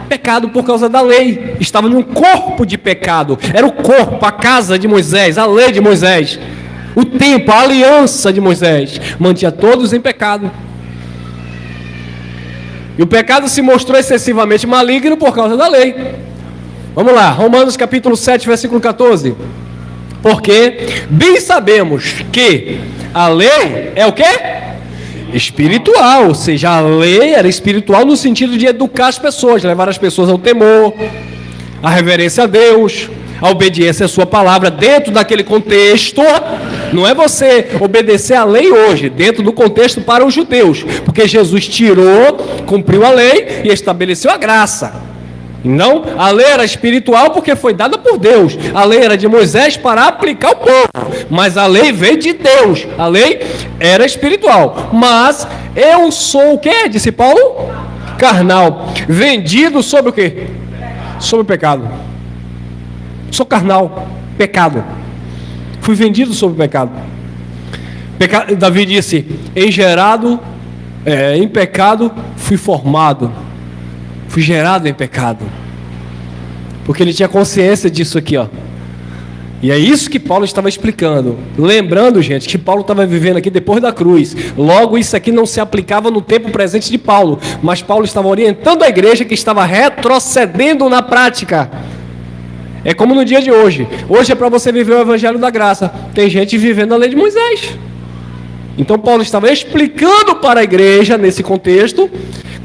pecado por causa da lei, estavam num corpo de pecado. Era o corpo, a casa de Moisés, a lei de Moisés, o tempo, a aliança de Moisés, mantinha todos em pecado. E o pecado se mostrou excessivamente maligno por causa da lei. Vamos lá, Romanos capítulo 7, versículo 14. Porque bem sabemos que a lei é o quê? Espiritual, ou seja, a lei era espiritual no sentido de educar as pessoas, levar as pessoas ao temor, à reverência a Deus, a obediência à sua palavra, dentro daquele contexto. Não é você obedecer a lei hoje, dentro do contexto para os judeus, porque Jesus tirou, cumpriu a lei e estabeleceu a graça. Não, a lei era espiritual porque foi dada por Deus. A lei era de Moisés para aplicar o povo. Mas a lei veio de Deus. A lei era espiritual. Mas eu sou o quê? Disse Paulo? Carnal. Vendido sobre o quê? Sobre o pecado. Sou carnal. Pecado. Fui vendido sobre o pecado. Davi disse: em pecado fui formado. Fui gerado em pecado. Porque ele tinha consciência disso aqui, ó. E é isso que Paulo estava explicando. Lembrando, gente, que Paulo estava vivendo aqui depois da cruz. Logo, isso aqui não se aplicava no tempo presente de Paulo. Mas Paulo estava orientando a igreja que estava retrocedendo na prática. É como no dia de hoje. Hoje é para você viver o evangelho da graça. Tem gente vivendo a lei de Moisés. Então Paulo estava explicando para a igreja, nesse contexto,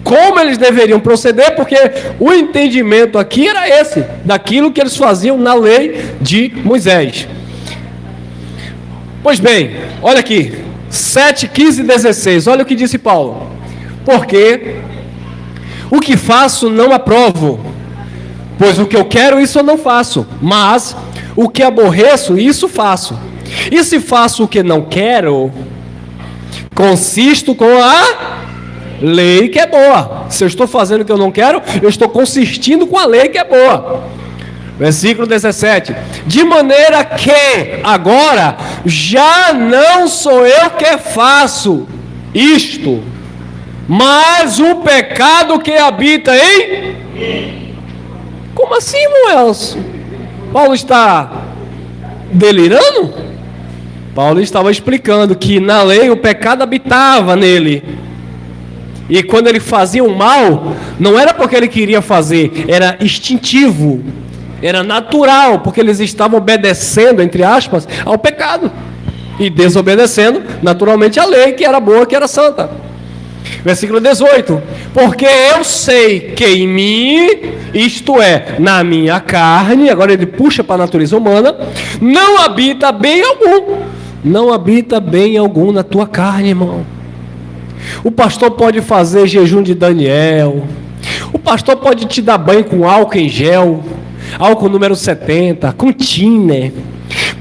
como eles deveriam proceder, porque o entendimento aqui era esse, daquilo que eles faziam na lei de Moisés. Pois bem, olha aqui, 7, 15 e 16, olha o que disse Paulo. Porque o que faço não aprovo, pois o que eu quero isso eu não faço, mas o que aborreço isso faço. E se faço o que não quero, consisto com a lei que é boa. Se eu estou fazendo o que eu não quero, eu estou consistindo com a lei que é boa. Versículo 17. De maneira que agora já não sou eu que faço isto, mas o pecado que habita em mim. Como assim, Moelson? Paulo está delirando? Paulo estava explicando que na lei o pecado habitava nele. E quando ele fazia o mal, não era porque ele queria fazer, era instintivo, era natural, porque eles estavam obedecendo, entre aspas, ao pecado. E desobedecendo, naturalmente, a lei, que era boa, que era santa. Versículo 18. Porque eu sei que em mim, isto é, na minha carne, agora ele puxa para a natureza humana, não habita bem algum. Não habita bem algum na tua carne, irmão. O pastor pode fazer jejum de Daniel. O pastor pode te dar banho com álcool em gel, álcool número 70, com tiner.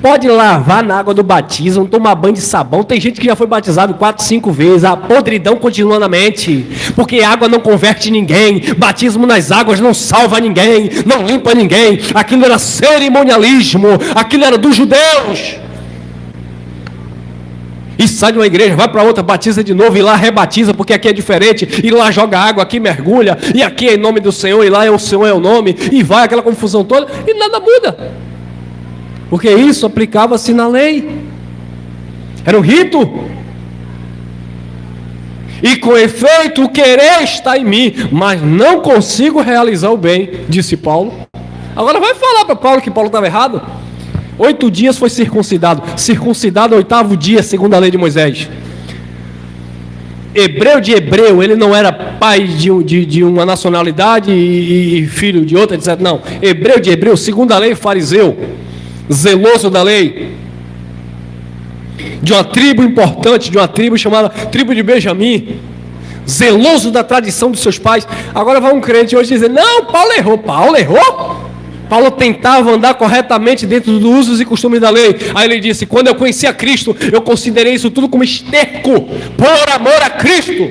Pode lavar na água do batismo, tomar banho de sabão. Tem gente que já foi batizado 4, 5 vezes. A podridão continua na mente, porque água não converte ninguém. Batismo nas águas não salva ninguém, não limpa ninguém. Aquilo era cerimonialismo, aquilo era dos judeus. E sai de uma igreja, vai para outra, batiza de novo, e lá rebatiza, porque aqui é diferente, e lá joga água, aqui mergulha, e aqui é em nome do Senhor, e lá é o Senhor é o nome, e vai aquela confusão toda, e nada muda. Porque isso aplicava-se na lei. Era um rito. E com efeito, o querer está em mim, mas não consigo realizar o bem, disse Paulo. Agora vai falar para Paulo que Paulo estava errado? 8 dias foi circuncidado. Circuncidado ao 8º dia, segundo a lei de Moisés. Hebreu de hebreu, ele não era pai de uma nacionalidade e filho de outra, etc. Não, hebreu de hebreu, segundo a lei, fariseu, zeloso da lei, de uma tribo importante, de uma tribo chamada tribo de Benjamim, zeloso da tradição dos seus pais. Agora vai um crente hoje dizer: não, Paulo errou. Paulo errou? Paulo tentava andar corretamente dentro dos usos e costumes da lei. Aí ele disse: quando eu conheci a Cristo, eu considerei isso tudo como esterco, por amor a Cristo.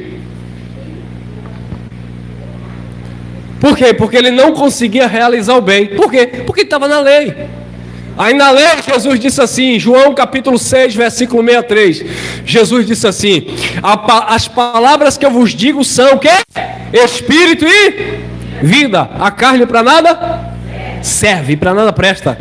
Por quê? Porque ele não conseguia realizar o bem. Por quê? Porque estava na lei. Aí na lei Jesus disse assim, João capítulo 6, versículo 63. Jesus disse assim: as palavras que eu vos digo são o quê? Espírito e vida. A carne para nada serve, para nada presta.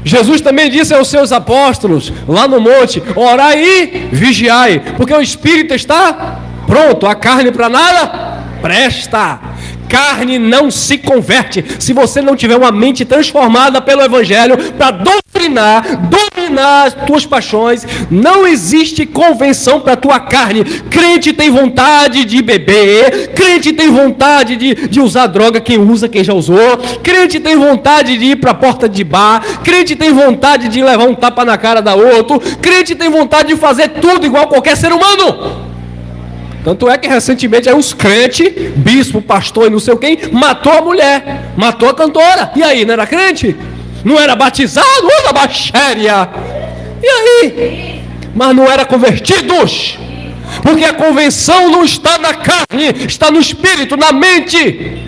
Jesus também disse aos seus apóstolos lá no monte: orai e vigiai, porque o espírito está pronto, a carne para nada presta. Carne não se converte se você não tiver uma mente transformada pelo evangelho para dominar as tuas paixões. Não existe convenção para a tua carne. Crente tem vontade de beber, crente tem vontade de usar droga, quem usa, quem já usou. Crente tem vontade de ir para a porta de bar, crente tem vontade de levar um tapa na cara da outro, crente tem vontade de fazer tudo igual qualquer ser humano. Tanto é que recentemente aí os crentes, bispo, pastor e não sei quem, matou a mulher, matou a cantora. E aí, não era crente? Não era batizado? Olha bachéria. E aí? Mas não era convertidos. Porque a convenção não está na carne, está no espírito, na mente.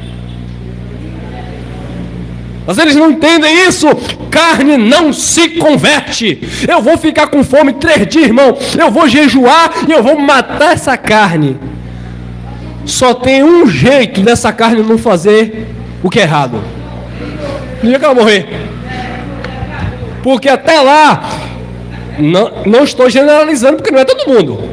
Mas eles não entendem isso. Carne não se converte. Eu vou ficar com fome 3 dias, irmão. Eu vou jejuar e eu vou matar essa carne. Só tem um jeito dessa carne não fazer o que é errado. No dia que ela morrer. Porque até lá, não estou generalizando, porque não é todo mundo.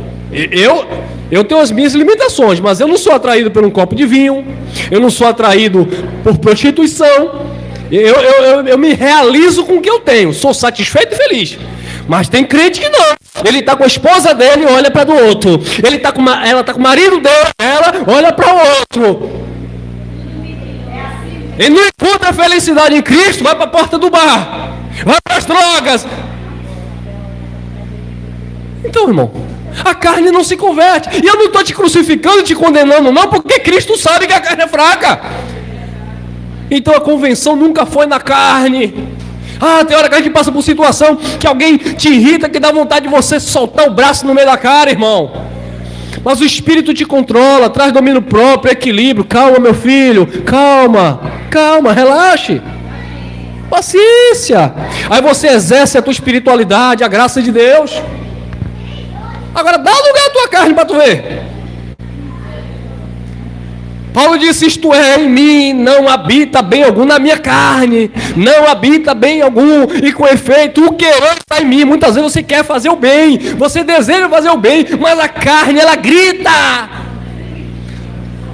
Eu tenho as minhas limitações, mas eu não sou atraído por um copo de vinho. Eu não sou atraído por prostituição. Eu me realizo com o que eu tenho, sou satisfeito e feliz. Mas tem crente que não. Ele está com a esposa dele, olha para do outro. Ela está com o marido dele, ela olha para o outro. Ele não encontra felicidade em Cristo, vai para a porta do bar, vai para as drogas. Então, irmão, a carne não se converte. E eu não estou te crucificando, te condenando, não, porque Cristo sabe que a carne é fraca. Então a convenção nunca foi na carne. Tem hora que a gente passa por situação que alguém te irrita, que dá vontade de você soltar o braço no meio da cara, irmão. Mas o Espírito te controla, traz domínio próprio, equilíbrio. Calma, meu filho, calma, relaxe. Paciência. Aí você exerce a tua espiritualidade, a graça de Deus. Agora dá lugar à tua carne para tu ver. Paulo disse: isto é, em mim não habita bem algum, na minha carne não habita bem algum, e com efeito o querer está em mim. Muitas vezes você quer fazer o bem, você deseja fazer o bem, mas a carne ela grita.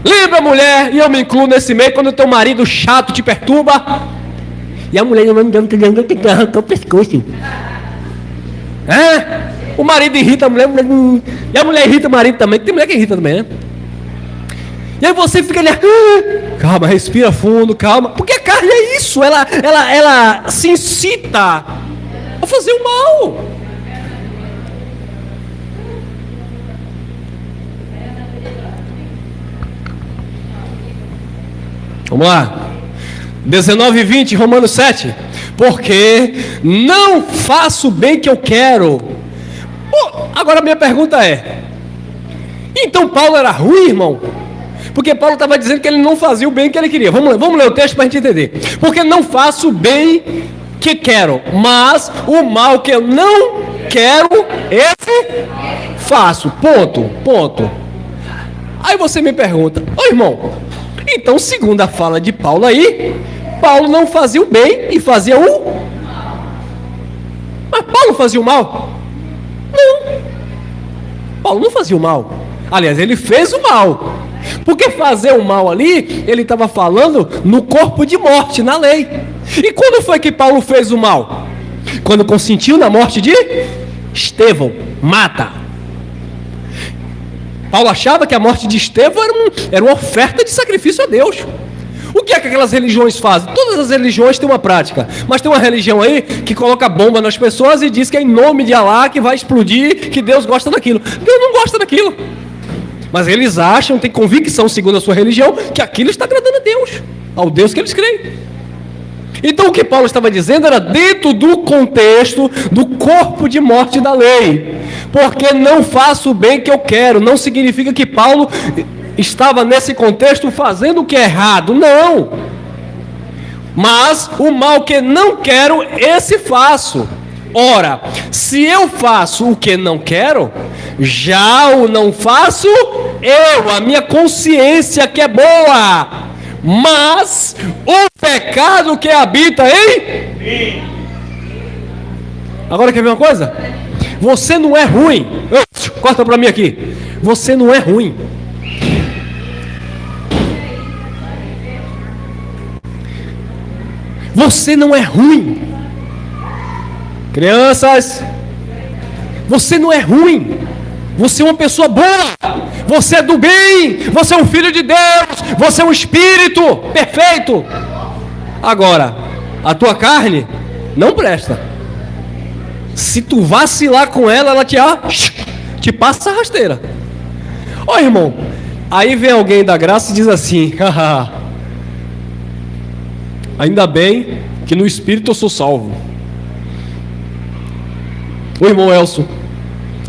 Lembra, mulher, e eu me incluo nesse meio, quando o teu marido chato te perturba, e a mulher não arranca o pescoço. O marido irrita a mulher, e a mulher irrita o marido também, tem mulher que irrita também, né? E aí você fica ali, calma, respira fundo, calma. Porque a carne é isso, ela se incita a fazer o mal. Vamos lá. 19 e 20, Romanos 7. Porque não faço o bem que eu quero. Agora a minha pergunta é: então Paulo era ruim, irmão? Porque Paulo estava dizendo que ele não fazia o bem que ele queria. Vamos ler o texto para a gente entender. Porque não faço o bem que quero, mas o mal que eu não quero, esse faço. Ponto. Aí você me pergunta: irmão, então segundo a fala de Paulo aí, Paulo não fazia o bem e fazia o mal. Mas Paulo fazia o mal? Não. Paulo não fazia o mal. Aliás, ele fez o mal. Porque fazer o mal ali, ele estava falando no corpo de morte, na lei. E quando foi que Paulo fez o mal? Quando consentiu na morte de Estevão. Mata. Paulo achava que a morte de Estevão era uma oferta de sacrifício a Deus. O que é que aquelas religiões fazem? Todas as religiões têm uma prática. Mas tem uma religião aí que coloca bomba nas pessoas e diz que é em nome de Alá que vai explodir, que Deus gosta daquilo. Deus não gosta daquilo. Mas eles acham, têm convicção, segundo a sua religião, que aquilo está agradando a Deus, ao Deus que eles creem. Então o que Paulo estava dizendo era dentro do contexto do corpo de morte da lei. Porque não faço o bem que eu quero, não significa que Paulo estava nesse contexto fazendo o que é errado, não. Mas o mal que não quero, esse faço. Ora, se eu faço o que não quero, já o não faço a minha consciência que é boa, mas o pecado que habita em mim. Agora quer ver uma coisa? Você não é ruim. Corta para mim aqui. Você não é ruim. Você não é ruim. Crianças, você não é ruim. Você é uma pessoa boa. Você é do bem. Você é um filho de Deus. Você é um espírito perfeito. Agora, a tua carne não presta. Se tu vacilar com ela, ela te passa a rasteira. Ô irmão, aí vem alguém da graça e diz assim: haha, ainda bem que no Espírito eu sou salvo. Ô irmão Elson,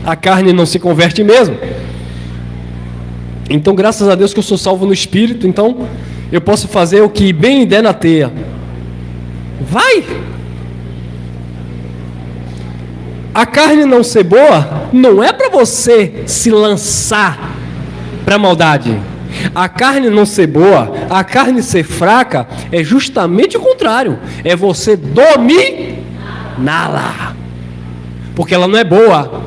a carne não se converte mesmo. Então graças a Deus que eu sou salvo no Espírito, então eu posso fazer o que bem der na teia. Vai! A carne não ser boa não é para você se lançar para a maldade. A carne não ser boa, a carne ser fraca, é justamente o contrário. É você dominá-la. Porque ela não é boa,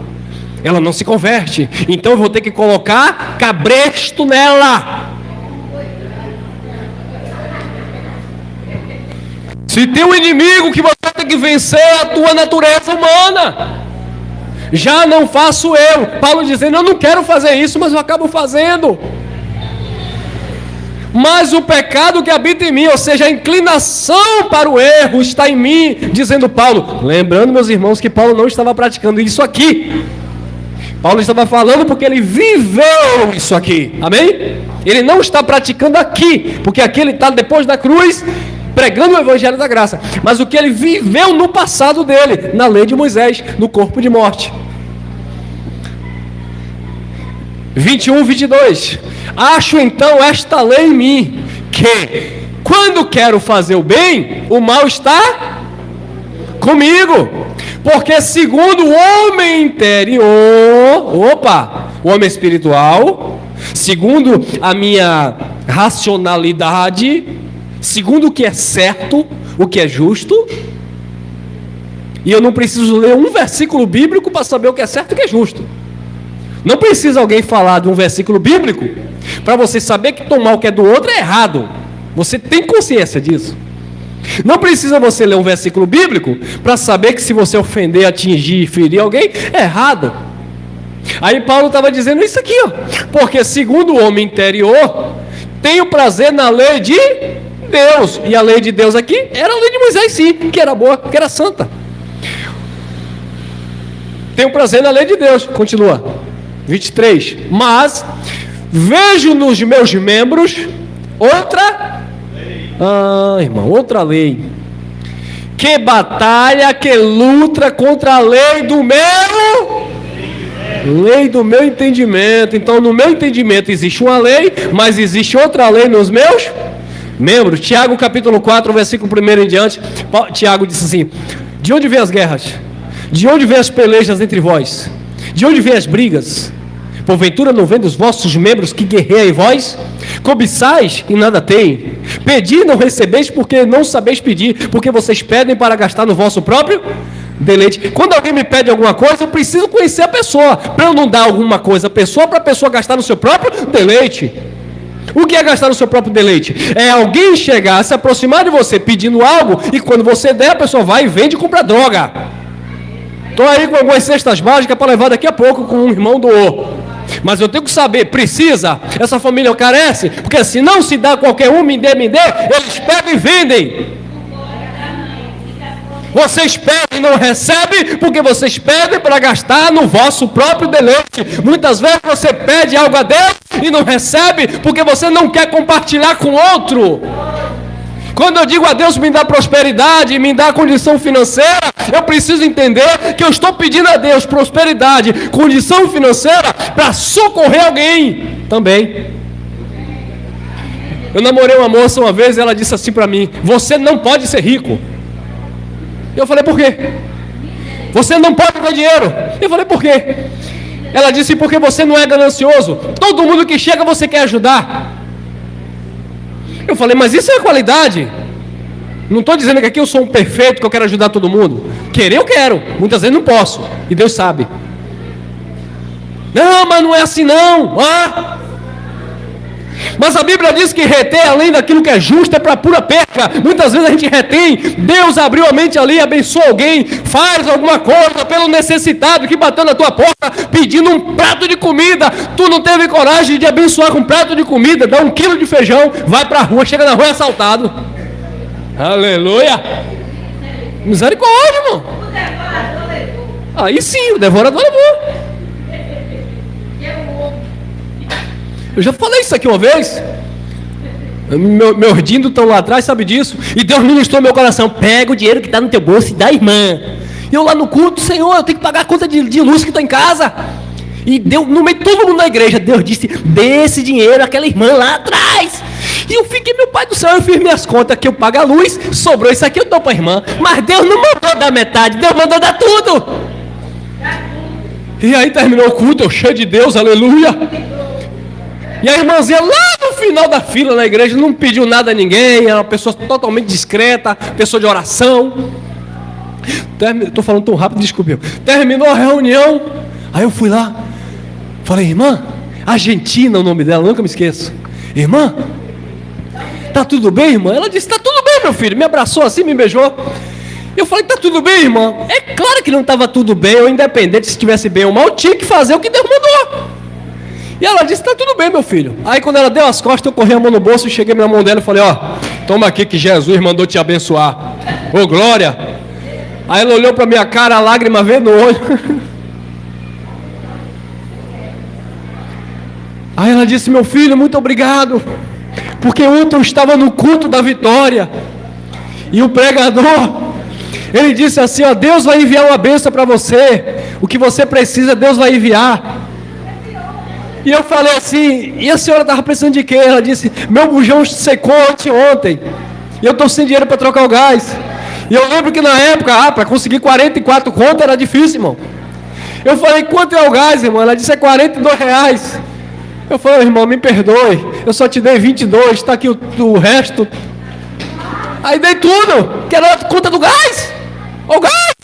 ela não se converte. Então eu vou ter que colocar cabresto nela. Se tem um inimigo que você tem que vencer, é a tua natureza humana. Já não faço eu. Paulo dizendo: eu não quero fazer isso, mas eu acabo fazendo. Mas o pecado que habita em mim, ou seja, a inclinação para o erro, está em mim, dizendo Paulo. Lembrando, meus irmãos, que Paulo não estava praticando isso aqui. Paulo estava falando porque ele viveu isso aqui. Amém? Ele não está praticando aqui, porque aqui ele está depois da cruz, pregando o evangelho da graça. Mas o que ele viveu no passado dele, na lei de Moisés, no corpo de morte. 21, 22. Acho então esta lei em mim, que quando quero fazer o bem, o mal está comigo. Porque segundo o homem interior, o homem espiritual, segundo a minha racionalidade, segundo o que é certo, o que é justo, e eu não preciso ler um versículo bíblico para saber o que é certo e o que é justo. Não precisa alguém falar de um versículo bíblico para você saber que tomar o que é do outro é errado. Você tem consciência disso. Não precisa você ler um versículo bíblico para saber que se você ofender, atingir, ferir alguém, é errado. Aí Paulo estava dizendo isso aqui, ó. Porque segundo o homem interior, tenho prazer na lei de Deus. E a lei de Deus aqui era a lei de Moisés, sim, que era boa, que era santa. Tenho prazer na lei de Deus. Continua. 23. Mas vejo nos meus membros outra lei. Irmão, outra lei. Que batalha, que luta contra a lei do meu entendimento. Então no meu entendimento existe uma lei, mas existe outra lei nos meus membros. Tiago capítulo 4, versículo 1 em diante, Tiago disse assim: de onde vêm as guerras? De onde vêm as pelejas entre vós? De onde vêm as brigas? Porventura não vem dos vossos membros que guerreiam vós? Cobiçais e nada tem. Pedi e não recebeis porque não sabeis pedir, porque vocês pedem para gastar no vosso próprio deleite. Quando alguém me pede alguma coisa, eu preciso conhecer a pessoa, para eu não dar alguma coisa à pessoa, para a pessoa gastar no seu próprio deleite. O que é gastar no seu próprio deleite? É alguém chegar, se aproximar de você pedindo algo, e quando você der, a pessoa vai e vende e compra droga. Estou aí com algumas cestas básicas para levar daqui a pouco, com um irmão doou. Mas eu tenho que saber, precisa, essa família carece, porque se não se dá qualquer um, me dê, eles pegam e vendem. Vocês pedem e não recebem, porque vocês pedem para gastar no vosso próprio deleite. Muitas vezes você pede algo a Deus e não recebe, porque você não quer compartilhar com outro. Quando eu digo a Deus me dá prosperidade, me dá condição financeira, eu preciso entender que eu estou pedindo a Deus prosperidade, condição financeira para socorrer alguém também. Eu namorei uma moça uma vez e ela disse assim para mim: você não pode ser rico. Eu falei: por quê? Você não pode ter dinheiro. Eu falei: por quê? Ela disse: porque você não é ganancioso. Todo mundo que chega você quer ajudar. Eu falei: mas isso é qualidade. Não estou dizendo que aqui eu sou um perfeito, que eu quero ajudar todo mundo. Querer eu quero, muitas vezes não posso, e Deus sabe. Não, mas não é assim não. Mas a Bíblia diz que reter além daquilo que é justo é para pura perca. Muitas vezes a gente retém. Deus abriu a mente ali, abençoa alguém, faz alguma coisa pelo necessitado que bateu na tua porta pedindo um prato de comida. Tu não teve coragem de abençoar com um prato de comida, dá 1 quilo de feijão, vai para a rua, chega na rua é assaltado. Aleluia! Misericórdia, irmão. Aí sim, o devorador levou. Eu já falei isso aqui uma vez. Meus dindos estão lá atrás, sabe disso? E Deus ministrou meu coração: pega o dinheiro que está no teu bolso e dá, irmã. E eu lá no culto: Senhor, eu tenho que pagar a conta de luz que está em casa. E Deus, no meio de todo mundo da igreja, Deus disse: dê esse dinheiro àquela irmã lá atrás. E eu fiquei: meu pai do céu, eu fiz minhas contas que eu pago a luz, sobrou isso aqui, eu dou para a irmã. Mas Deus não mandou dar metade, Deus mandou dar tudo. E aí terminou o culto, eu cheio de Deus, aleluia. E a irmãzinha lá no final da fila na igreja não pediu nada a ninguém, era uma pessoa totalmente discreta, pessoa de oração. Estou falando tão rápido, desculpe. Terminou a reunião, aí eu fui lá, falei: irmã, Argentina é o nome dela, nunca me esqueço. Irmã, tá tudo bem, irmã? Ela disse: tá tudo bem, meu filho. Me abraçou assim, me beijou. Eu falei: tá tudo bem, irmã? É claro que não estava tudo bem, eu independente se estivesse bem ou mal, tinha que fazer o que Deus mandou. E ela disse: tá tudo bem, meu filho. Aí quando ela deu as costas, eu corri a mão no bolso e cheguei na mão dela e falei: ó, toma aqui que Jesus mandou te abençoar. Ô glória. Aí ela olhou para minha cara, a lágrima veio no olho. Aí ela disse: meu filho, muito obrigado, porque ontem eu estava no culto da vitória, e o pregador, ele disse assim: ó, Deus vai enviar uma bênção para você, o que você precisa, Deus vai enviar. E eu falei assim: e a senhora estava precisando de quê? Ela disse: meu bujão secou ontem, e eu estou sem dinheiro para trocar o gás. E eu lembro que na época, para conseguir 44 contas era difícil, irmão. Eu falei: quanto é o gás, irmão? Ela disse: é R$42. Eu falei: irmão, me perdoe, eu só te dei 22, está aqui o resto. Aí dei tudo, que era a conta do gás. O gás!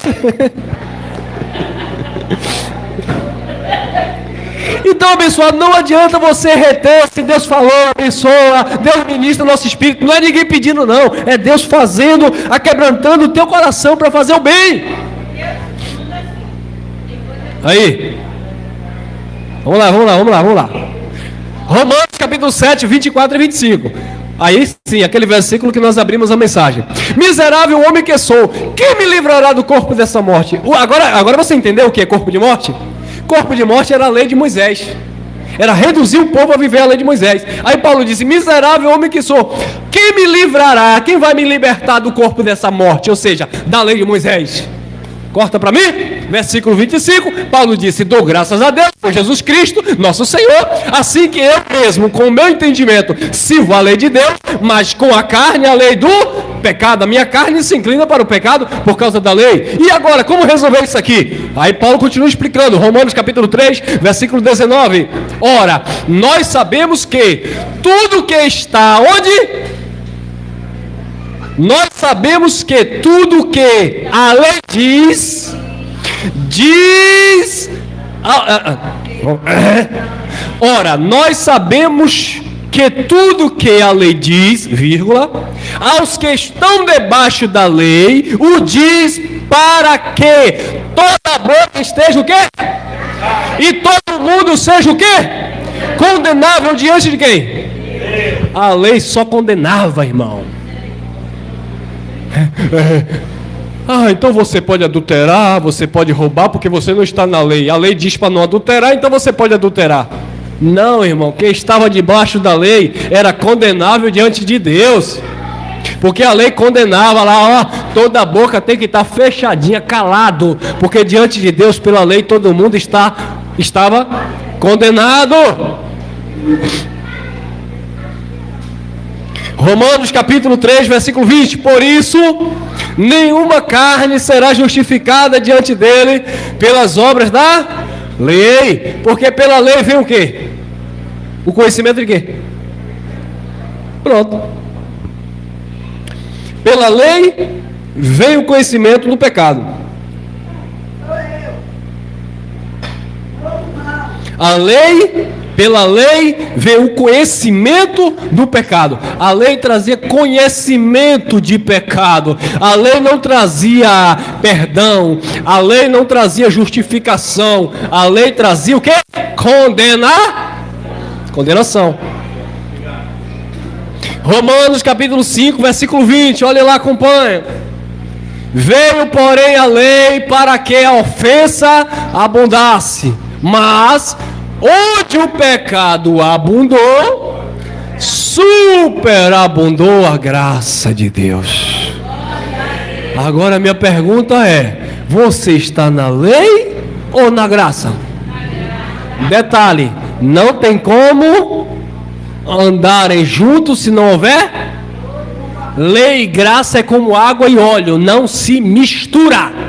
Então, abençoado, não adianta você reter. Se Deus falou, abençoa, Deus ministra o nosso espírito. Não é ninguém pedindo, não. É Deus fazendo, aquebrantando o teu coração para fazer o bem. Aí, vamos lá. Romanos capítulo 7, 24 e 25. Aí sim, aquele versículo que nós abrimos a mensagem. Miserável homem que sou, quem me livrará do corpo dessa morte? Agora você entendeu o que é corpo de morte? Corpo de morte era a lei de Moisés. Era reduzir o povo a viver a lei de Moisés. Aí Paulo disse: miserável homem que sou, quem me livrará? Quem vai me libertar do corpo dessa morte? Ou seja, da lei de Moisés. Corta para mim, versículo 25, Paulo disse: dou graças a Deus por Jesus Cristo, nosso Senhor, assim que eu mesmo, com o meu entendimento, sirvo a lei de Deus, mas com a carne, a lei do pecado. A minha carne se inclina para o pecado por causa da lei. E agora, como resolver isso aqui? Aí Paulo continua explicando, Romanos capítulo 3, versículo 19. Ora, nós sabemos que tudo que está onde? Nós sabemos que tudo que a lei diz. Ora, nós sabemos que tudo que a lei diz, vírgula, aos que estão debaixo da lei, o diz para que toda boca esteja o quê? E todo mundo seja o quê? Condenável diante de quem? A lei só condenava, irmão. Então você pode adulterar, você pode roubar, porque você não está na lei. A lei diz para não adulterar, então você pode adulterar. Não, irmão, quem estava debaixo da lei era condenável diante de Deus. Porque a lei condenava lá, ó, toda a boca tem que estar fechadinha, calado. Porque diante de Deus, pela lei, todo mundo estava condenado. Romanos capítulo 3, versículo 20. Por isso, nenhuma carne será justificada diante dele pelas obras da lei. Porque pela lei vem o quê? O conhecimento de quê? Pronto. Pela lei vem o conhecimento do pecado. Pela lei veio o conhecimento do pecado. A lei trazia conhecimento de pecado. A lei não trazia perdão. A lei não trazia justificação. A lei trazia o quê? Condenação. Romanos capítulo 5, versículo 20. Olha lá, acompanha. Veio, porém, a lei para que a ofensa abundasse. Mas Onde o pecado abundou, superabundou a graça de Deus. Agora minha pergunta é: você está na lei ou na graça? Detalhe, não tem como andarem juntos se não houver lei. E graça é como água e óleo, não se mistura.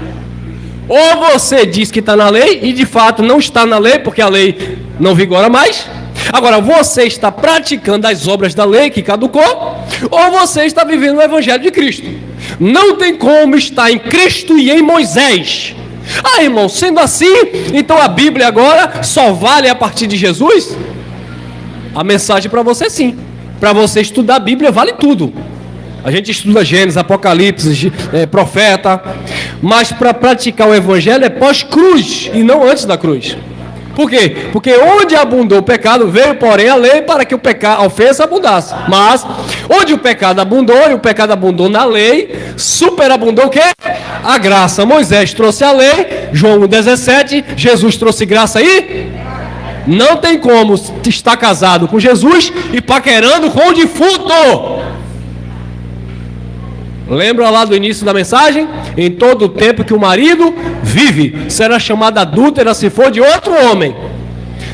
Ou você diz que está na lei e de fato não está na lei, porque a lei não vigora mais. Agora, você está praticando as obras da lei que caducou, ou você está vivendo o Evangelho de Cristo. Não tem como estar em Cristo e em Moisés. Ah, irmão, sendo assim, então a Bíblia agora só vale a partir de Jesus? A mensagem para você sim. Para você estudar a Bíblia vale tudo. A gente estuda Gênesis, Apocalipse, profeta. Mas para praticar o Evangelho é pós-cruz e não antes da cruz. Por quê? Porque onde abundou o pecado, veio porém a lei para que a ofensa abundasse. Mas onde o pecado abundou, e o pecado abundou na lei, superabundou o quê? A graça. Moisés trouxe a lei, João 1,17, Jesus trouxe graça aí. Não tem como estar casado com Jesus e paquerando com o defunto. Lembra lá do início da mensagem? Em todo o tempo que o marido vive, será chamada adúltera se for de outro homem.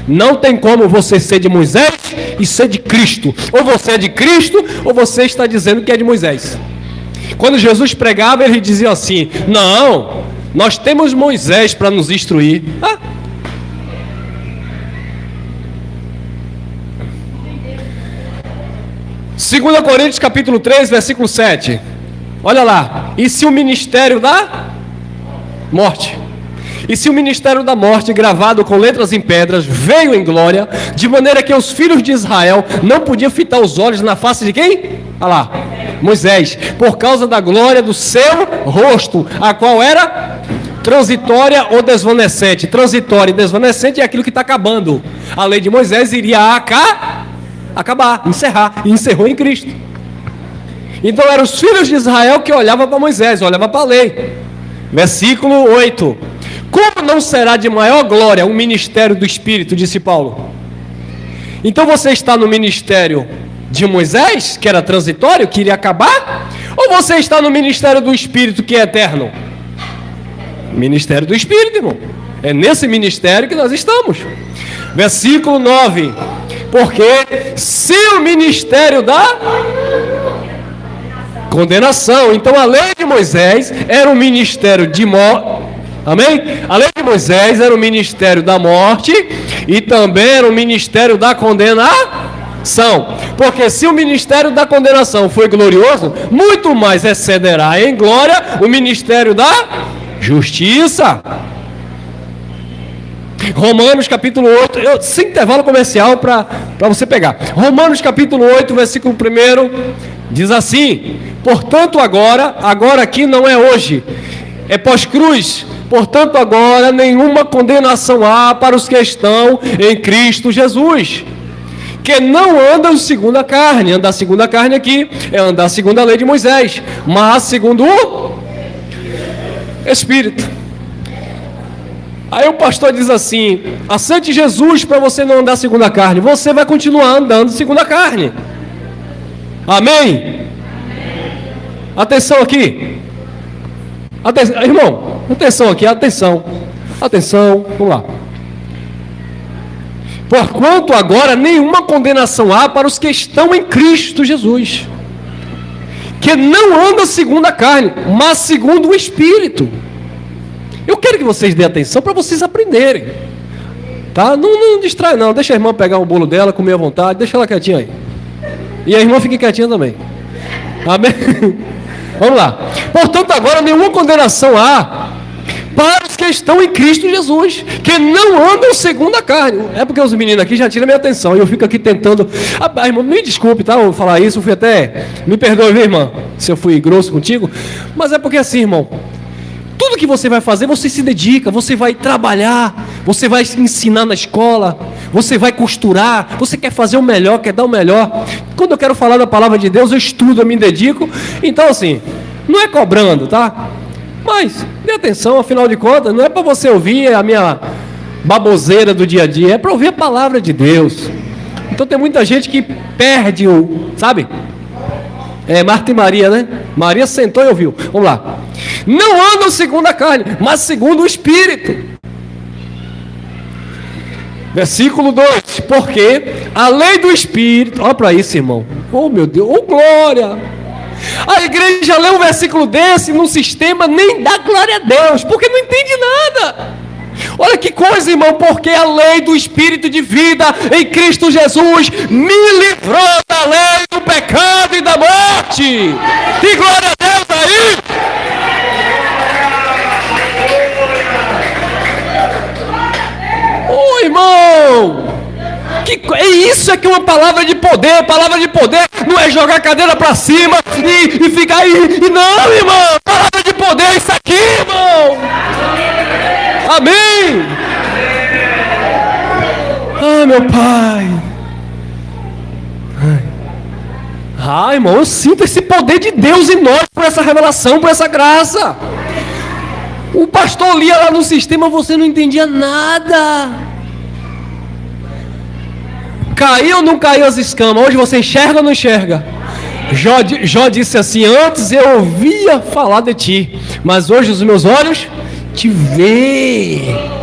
Não tem como você ser de Moisés e ser de Cristo. Ou você é de Cristo, ou você está dizendo que é de Moisés. Quando Jesus pregava, ele dizia assim: não, nós temos Moisés para nos instruir. 2 Coríntios capítulo 3, versículo 7. Olha lá. E se o ministério da morte, e se o ministério da morte, gravado com letras em pedras, veio em glória, de maneira que os filhos de Israel não podiam fitar os olhos na face de quem? Olha lá, Moisés, por causa da glória do seu rosto, a qual era transitória ou desvanecente. Transitória e desvanecente é aquilo que está acabando. A lei de Moisés iria acabar, encerrar, e encerrou em Cristo. Então eram os filhos de Israel que olhavam para Moisés, olhavam para a lei. Versículo 8. Como não será de maior glória o ministério do Espírito, disse Paulo. Então você está no ministério de Moisés, que era transitório, que iria acabar? Ou você está no ministério do Espírito, que é eterno? Ministério do Espírito, irmão. É nesse ministério que nós estamos. Versículo 9. Porque se o ministério da condenação, então a lei de Moisés era um ministério de morte, amém? A lei de Moisés era o ministério da morte e também era o ministério da condenação, porque se o ministério da condenação foi glorioso, muito mais excederá em glória o ministério da justiça. Romanos capítulo 8, sem intervalo comercial para você pegar. Romanos capítulo 8, versículo 1, diz assim: portanto agora aqui não é hoje, é pós-cruz. Portanto agora nenhuma condenação há para os que estão em Cristo Jesus, que não andam segundo a carne. Andar segundo a carne aqui é andar segundo a lei de Moisés, mas segundo o Espírito. Aí o pastor diz assim: aceite Jesus para você não andar segundo a carne. Você vai continuar andando segundo a carne. Amém? Atenção aqui. Irmão, atenção aqui, atenção. Vamos lá. Porquanto agora nenhuma condenação há para os que estão em Cristo Jesus, que não andam segundo a carne, mas segundo o Espírito. Eu quero que vocês dêem atenção para vocês aprenderem, tá? Não distrai não, deixa a irmã pegar o bolo dela, comer à vontade, deixa ela quietinha aí. E a irmã fique quietinha também. Amém? Vamos lá. Portanto agora nenhuma condenação há para os que estão em Cristo Jesus, que não andam segundo a carne. É porque os meninos aqui já tiram minha atenção e eu fico aqui tentando. Irmã, me desculpe, tá? Eu vou falar isso, eu fui até... Me perdoe, viu, irmã, se eu fui grosso contigo. Mas é porque assim, irmão, tudo que você vai fazer, você se dedica, você vai trabalhar, você vai ensinar na escola, você vai costurar, você quer fazer o melhor, quer dar o melhor. Quando eu quero falar da palavra de Deus, eu estudo, eu me dedico. Então assim, não é cobrando, tá? Mas dê atenção, afinal de contas, não é para você ouvir baboseira do dia a dia, é para ouvir a palavra de Deus. Então tem muita gente que perde sabe? Marta e Maria, né? Maria sentou e ouviu. Vamos lá. Não andam segundo a carne, mas segundo o Espírito. Versículo 2. Porque a lei do Espírito... Olha para isso, irmão. Oh, meu Deus. Oh, glória. A igreja lê um versículo desse num sistema nem dá glória a Deus, porque não entende nada. Olha que coisa, irmão. Porque a lei do Espírito de vida em Cristo Jesus me livrou da lei do pecado e da morte. E glória a Deus aí. Oh, irmão, isso é que é uma palavra de poder. Palavra de poder não é jogar a cadeira para cima e ficar aí. E não, irmão, palavra de poder é isso aqui, irmão. Amém. Ai, meu Pai. Ai, irmão, eu sinto esse poder de Deus em nós, por essa revelação, por essa graça. O pastor lia lá no sistema, você não entendia nada. Caiu ou não caiu as escamas? Hoje você enxerga ou não enxerga? Jó disse assim: antes eu ouvia falar de ti, mas hoje os meus olhos te veem.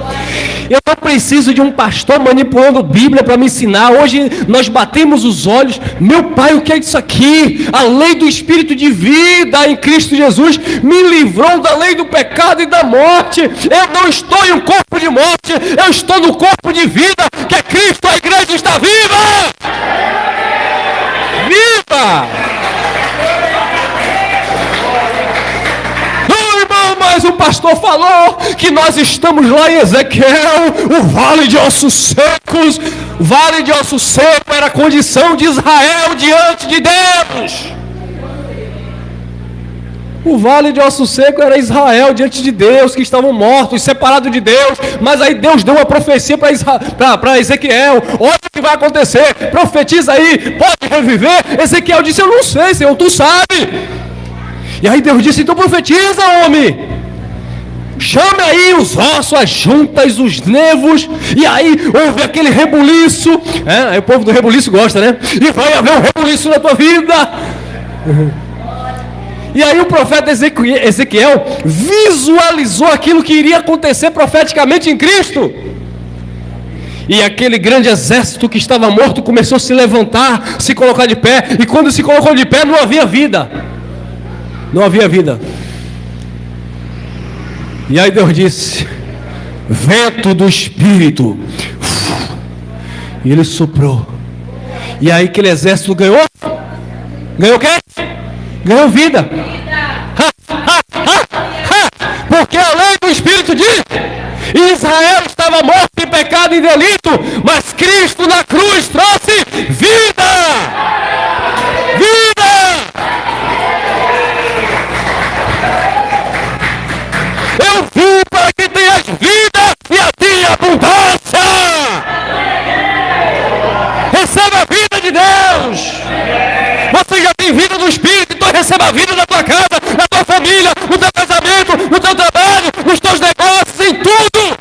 Eu não preciso de um pastor manipulando Bíblia para me ensinar. Hoje nós batemos os olhos. Meu Pai, o que é isso aqui? A lei do Espírito de vida em Cristo Jesus me livrou da lei do pecado e da morte. Eu não estou em um corpo de morte, eu estou no corpo de vida, que é Cristo. A igreja está viva! Viva! Mas o pastor falou que nós estamos lá em Ezequiel, o vale de ossos secos. O vale de ossos secos era a condição de Israel diante de Deus. O vale de ossos secos era Israel diante de Deus, que estavam mortos, separados de Deus. Mas aí Deus deu uma profecia para Ezequiel: olha o que vai acontecer, profetiza aí, pode reviver. Ezequiel disse: eu não sei, Senhor, tu sabe. E aí Deus disse: então profetiza, homem. Chame aí os ossos, as juntas, os nervos. E aí houve aquele rebuliço. Aí o povo do rebuliço gosta, né? E vai haver um rebuliço na tua vida. E aí o profeta Ezequiel visualizou aquilo que iria acontecer profeticamente em Cristo. E aquele grande exército que estava morto começou a se levantar, se colocar de pé. E quando se colocou de pé, não havia vida. Não havia vida. E aí Deus disse: vento do Espírito. E ele soprou. E aí aquele exército ganhou. Ganhou o quê? Ganhou vida. Porque a lei do Espírito diz: Israel estava morto em pecado e delito, mas Cristo na cruz trouxe vida. Vida. Eu vim para que tenhas vida e a ti abundância. Receba a vida de Deus. Você já tem vida no Espírito, então receba a vida na tua casa, na tua família, no teu casamento, no teu trabalho, nos teus negócios, em tudo.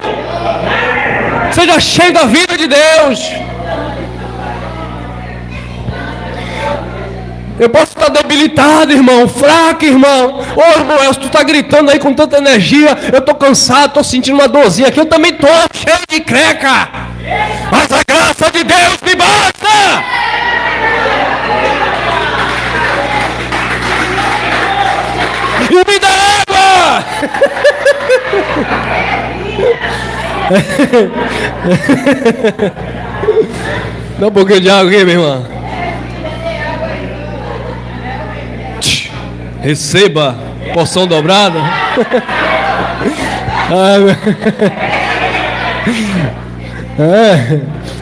Seja cheio da vida de Deus. Eu posso estar debilitado, irmão, fraco, irmão. Ô, irmão, tu está gritando aí com tanta energia. Eu estou cansado, estou sentindo uma dorzinha aqui. Eu também estou cheio de creca. Mas a graça de Deus me basta. E me dá água. Dá um pouquinho de água aqui, meu irmão. Receba porção dobrada.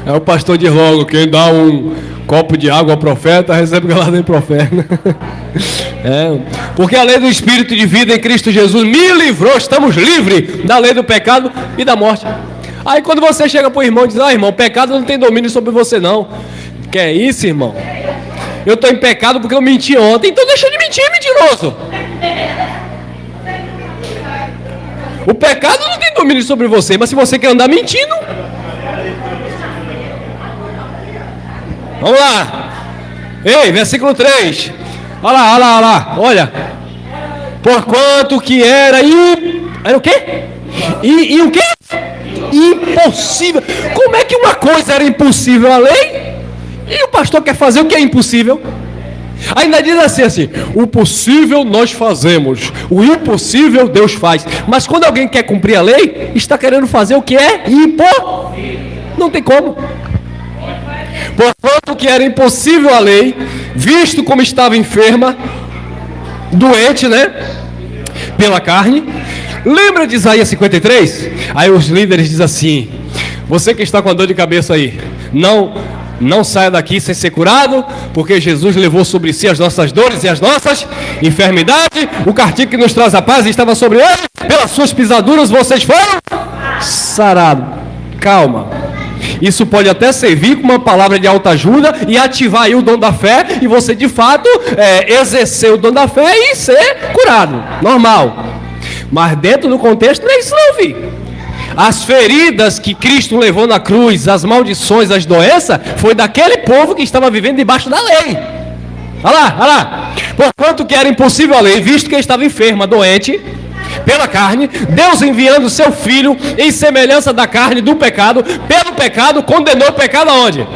É o pastor diz logo: quem dá um copo de água ao profeta, recebe galardão de profeta. Porque a lei do Espírito de vida em Cristo Jesus me livrou. Estamos livres da lei do pecado e da morte. Aí quando você chega para o irmão e diz: irmão, o pecado não tem domínio sobre você não. Que é isso, irmão? Eu estou em pecado porque eu menti ontem. Então deixa de mentir, mentiroso. O pecado não tem domínio sobre você, mas se você quer andar mentindo... Vamos lá. Ei, versículo 3. Olha lá. Olha. Porquanto que era o quê? E o quê? Impossível. Como é que uma coisa era impossível à lei? E o pastor quer fazer o que é impossível? Ainda diz assim, o possível nós fazemos, o impossível Deus faz. Mas quando alguém quer cumprir a lei, está querendo fazer o que é impossível. Não tem como. Porquanto que era impossível a lei, visto como estava enferma, doente, né? Pela carne. Lembra de Isaías 53? Aí os líderes dizem assim: você que está com a dor de cabeça aí, não saia daqui sem ser curado, porque Jesus levou sobre si as nossas dores e as nossas enfermidades. O castigo que nos traz a paz estava sobre ele, pelas suas pisaduras vocês foram sarados. Calma. Isso pode até servir como uma palavra de autoajuda e ativar aí o dom da fé, e você de fato exercer o dom da fé e ser curado, normal. Mas dentro do contexto não é isso não, filho. As feridas que Cristo levou na cruz, as maldições, as doenças, foi daquele povo que estava vivendo debaixo da lei. Olha lá. Porquanto que era impossível a lei, visto que estava enferma, doente, pela carne, Deus enviando seu Filho em semelhança da carne do pecado, pelo pecado, condenou o pecado aonde?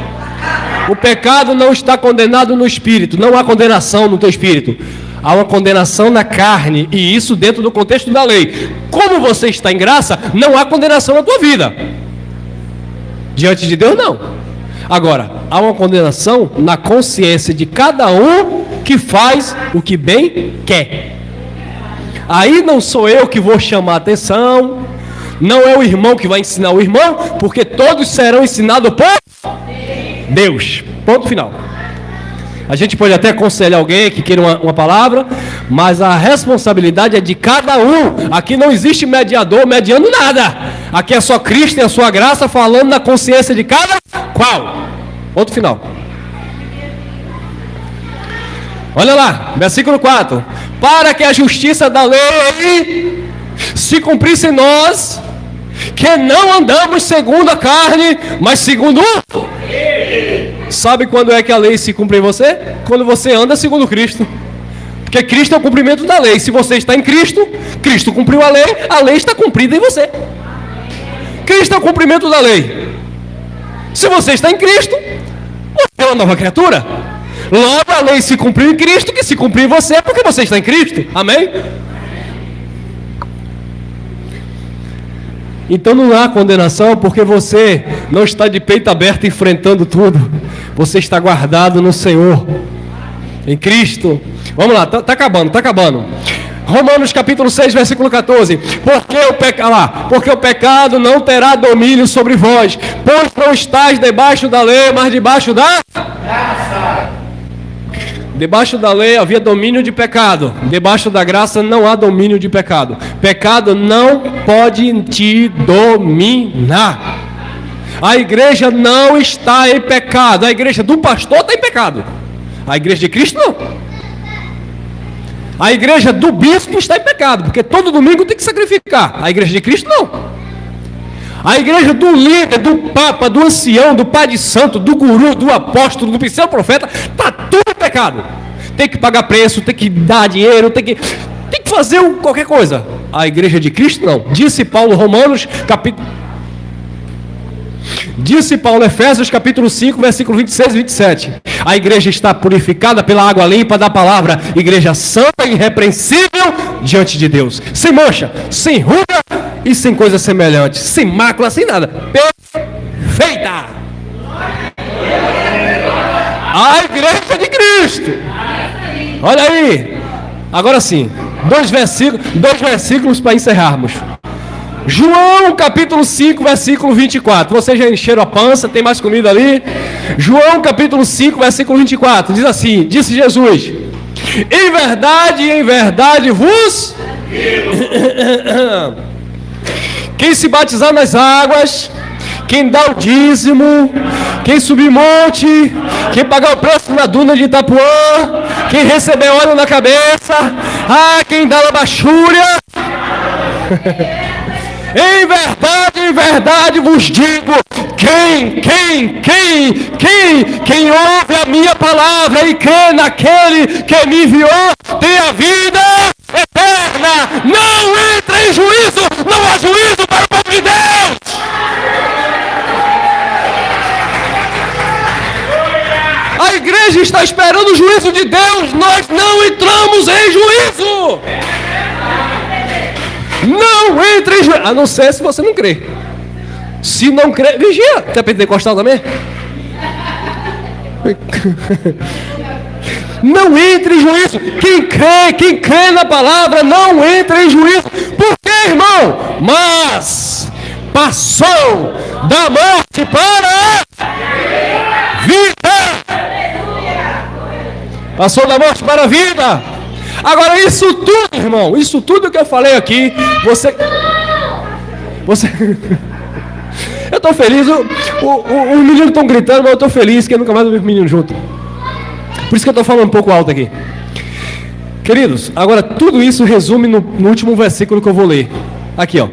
O pecado não está condenado no espírito, não há condenação no teu espírito. Há uma condenação na carne, e isso dentro do contexto da lei. Como você está em graça, não há condenação na tua vida. Diante de Deus, não. Agora, há uma condenação na consciência de cada um que faz o que bem quer. Aí não sou eu que vou chamar a atenção, não é o irmão que vai ensinar o irmão, porque todos serão ensinados por Deus. Ponto final. A gente pode até aconselhar alguém que queira uma palavra, mas a responsabilidade é de cada um. Aqui não existe mediador mediando nada. Aqui é só Cristo e a sua graça falando na consciência de cada qual. Ponto final. Olha lá, versículo 4. Para que a justiça da lei se cumprisse em nós, que não andamos segundo a carne, mas segundo o... Sabe quando é que a lei se cumpre em você? Quando você anda segundo Cristo. Porque Cristo é o cumprimento da lei. Se você está em Cristo, Cristo cumpriu a lei está cumprida em você. Cristo é o cumprimento da lei. Se você está em Cristo, você é uma nova criatura. Logo a lei se cumpriu em Cristo, que se cumpriu em você, porque você está em Cristo. Amém? Então não há condenação, porque você não está de peito aberto enfrentando tudo. Você está guardado no Senhor, em Cristo. Vamos lá, está acabando. Romanos capítulo 6, versículo 14. Porque o pecado não terá domínio sobre vós, pois não estáis debaixo da lei, mas debaixo da graça. Debaixo da lei havia domínio de pecado. Debaixo da graça não há domínio de pecado. Pecado não pode te dominar. A igreja não está em pecado. A igreja do pastor está em pecado. A igreja de Cristo não. A igreja do bispo está em pecado, porque todo domingo tem que sacrificar. A igreja de Cristo não. A igreja do líder, do papa, do ancião, do pai de santo, do guru, do apóstolo, do pseudo-profeta, está tudo em pecado. Tem que pagar preço, tem que dar dinheiro, tem que fazer qualquer coisa. A igreja de Cristo não. Disse Paulo Efésios capítulo 5, versículo 26 e 27. A igreja está purificada pela água limpa da palavra. Igreja santa e irrepreensível diante de Deus. Sem mancha, sem ruga e sem coisa semelhante. Sem mácula, sem nada. Perfeita. A igreja de Cristo. Olha aí. Agora sim. Dois versículos para encerrarmos. João capítulo 5, versículo 24. Vocês já encheram a pança, tem mais comida ali? João capítulo 5, versículo 24. Diz assim, disse Jesus: em verdade vos quem se batizar nas águas, quem dá o dízimo, quem subir monte, quem pagar o preço na duna de Itapuã, quem receber óleo na cabeça, quem dá lambachúria Em verdade vos digo, quem ouve a minha palavra e crê naquele que me enviou, tem a vida eterna, não entra em juízo, não há juízo para o povo de Deus. A igreja está esperando o juízo de Deus, nós não entramos em juízo. Não entre em juízo, a não ser se você não crê. Se não crê, vigia, quer pentecostal também? Não entre em juízo. Quem crê na palavra não entra em juízo. Por quê, irmão? Mas passou da morte para a vida. Passou da morte para a vida. Agora isso tudo, irmão, isso tudo que eu falei aqui, você eu estou feliz, os meninos estão gritando, mas eu estou feliz que eu nunca mais vou ver os meninos juntos. Por isso que eu estou falando um pouco alto aqui. Queridos, agora tudo isso resume no último versículo que eu vou ler. Aqui, ó.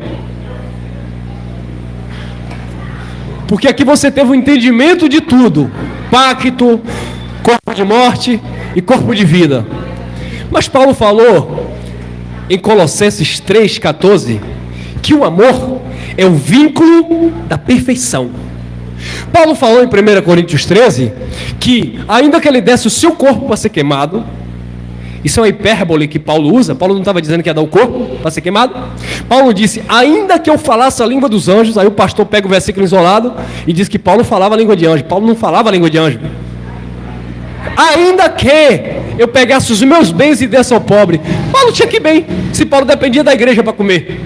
Porque aqui você teve um entendimento de tudo. Pacto, corpo de morte e corpo de vida. Mas Paulo falou em Colossenses 3,14 que o amor é o vínculo da perfeição. Paulo falou em 1 Coríntios 13 que ainda que ele desse o seu corpo para ser queimado, isso é uma hipérbole que Paulo usa. Paulo não estava dizendo que ia dar o corpo para ser queimado. Paulo disse, ainda que eu falasse a língua dos anjos. Aí o pastor pega o versículo isolado e diz que Paulo falava a língua de anjo. Paulo não falava a língua de anjo. Ainda que eu pegasse os meus bens e desse ao pobre. Paulo tinha que bem, se Paulo dependia da igreja para comer.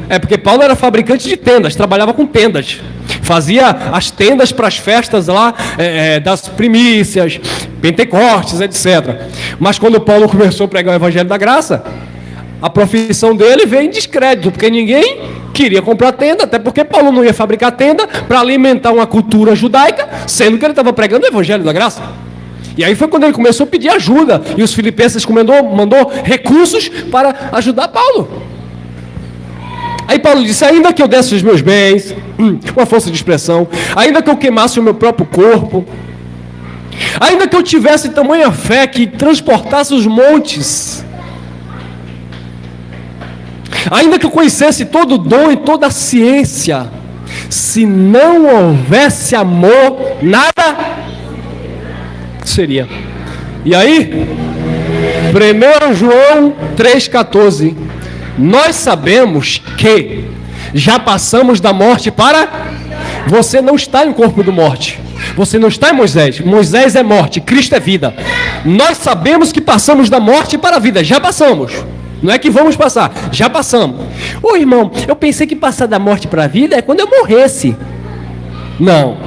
É porque Paulo era fabricante de tendas, trabalhava com tendas, fazia as tendas para as festas lá, das primícias, Pentecostes, etc. Mas quando Paulo começou a pregar o Evangelho da Graça, a profissão dele veio em descrédito, porque ninguém queria comprar tenda, até porque Paulo não ia fabricar tenda para alimentar uma cultura judaica, sendo que ele estava pregando o Evangelho da Graça. E aí foi quando ele começou a pedir ajuda, e os filipenses mandou recursos para ajudar Paulo. Aí Paulo disse, ainda que eu desse os meus bens, uma força de expressão, ainda que eu queimasse o meu próprio corpo, ainda que eu tivesse tamanha fé que transportasse os montes, ainda que eu conhecesse todo o dom e toda a ciência, se não houvesse amor, nada seria. E aí, 1 João 3,14, nós sabemos que já passamos da morte para... Você não está em corpo de morte, você não está em Moisés. Moisés é morte, Cristo é vida. Nós sabemos que passamos da morte para a vida, já passamos. Não é que vamos passar, já passamos. Ô irmão, eu pensei que passar da morte para a vida é quando eu morresse. Não,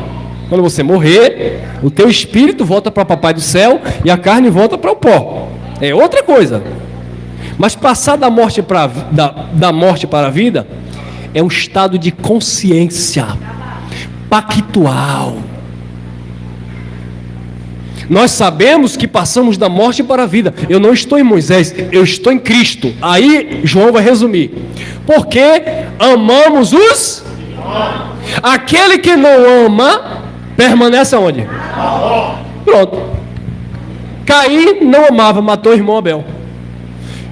quando você morrer, o teu espírito volta para o papai do céu e a carne volta para o pó. É outra coisa. Mas passar da morte para a vida é um estado de consciência pactual. Nós sabemos que passamos da morte para a vida. Eu não estou em Moisés, eu estou em Cristo. Aí João vai resumir. Porque amamos os... Aquele que não ama, permanece aonde? Pronto. Caim não amava, matou o irmão Abel.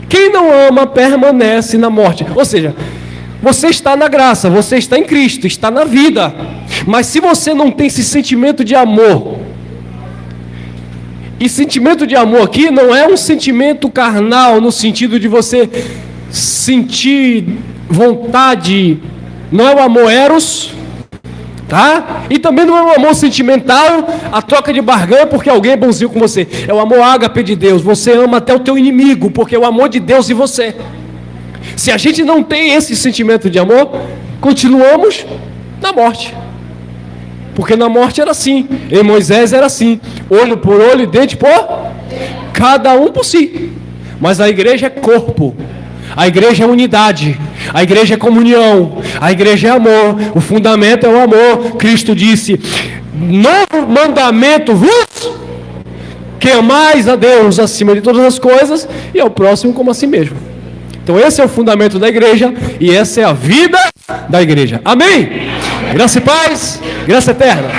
Quem não ama, permanece na morte. Ou seja, você está na graça, você está em Cristo, está na vida. Mas se você não tem esse sentimento de amor, e sentimento de amor aqui não é um sentimento carnal, no sentido de você sentir vontade, não é o amor eros, tá? E também não é um amor sentimental, a troca de barganha porque alguém é bonzinho com você. É o amor ágape de Deus, você ama até o teu inimigo, porque é o amor de Deus e você. Se a gente não tem esse sentimento de amor, continuamos na morte. Porque na morte era assim, em Moisés era assim, olho por olho, dente por cada um por si. Mas a igreja é corpo, a igreja é unidade, a igreja é comunhão, a igreja é amor, o fundamento é o amor. Cristo disse, novo mandamento vos, que amais a Deus acima de todas as coisas e ao próximo como a si mesmo. Então esse é o fundamento da igreja e essa é a vida da igreja. Amém? Graça e paz, graça eterna.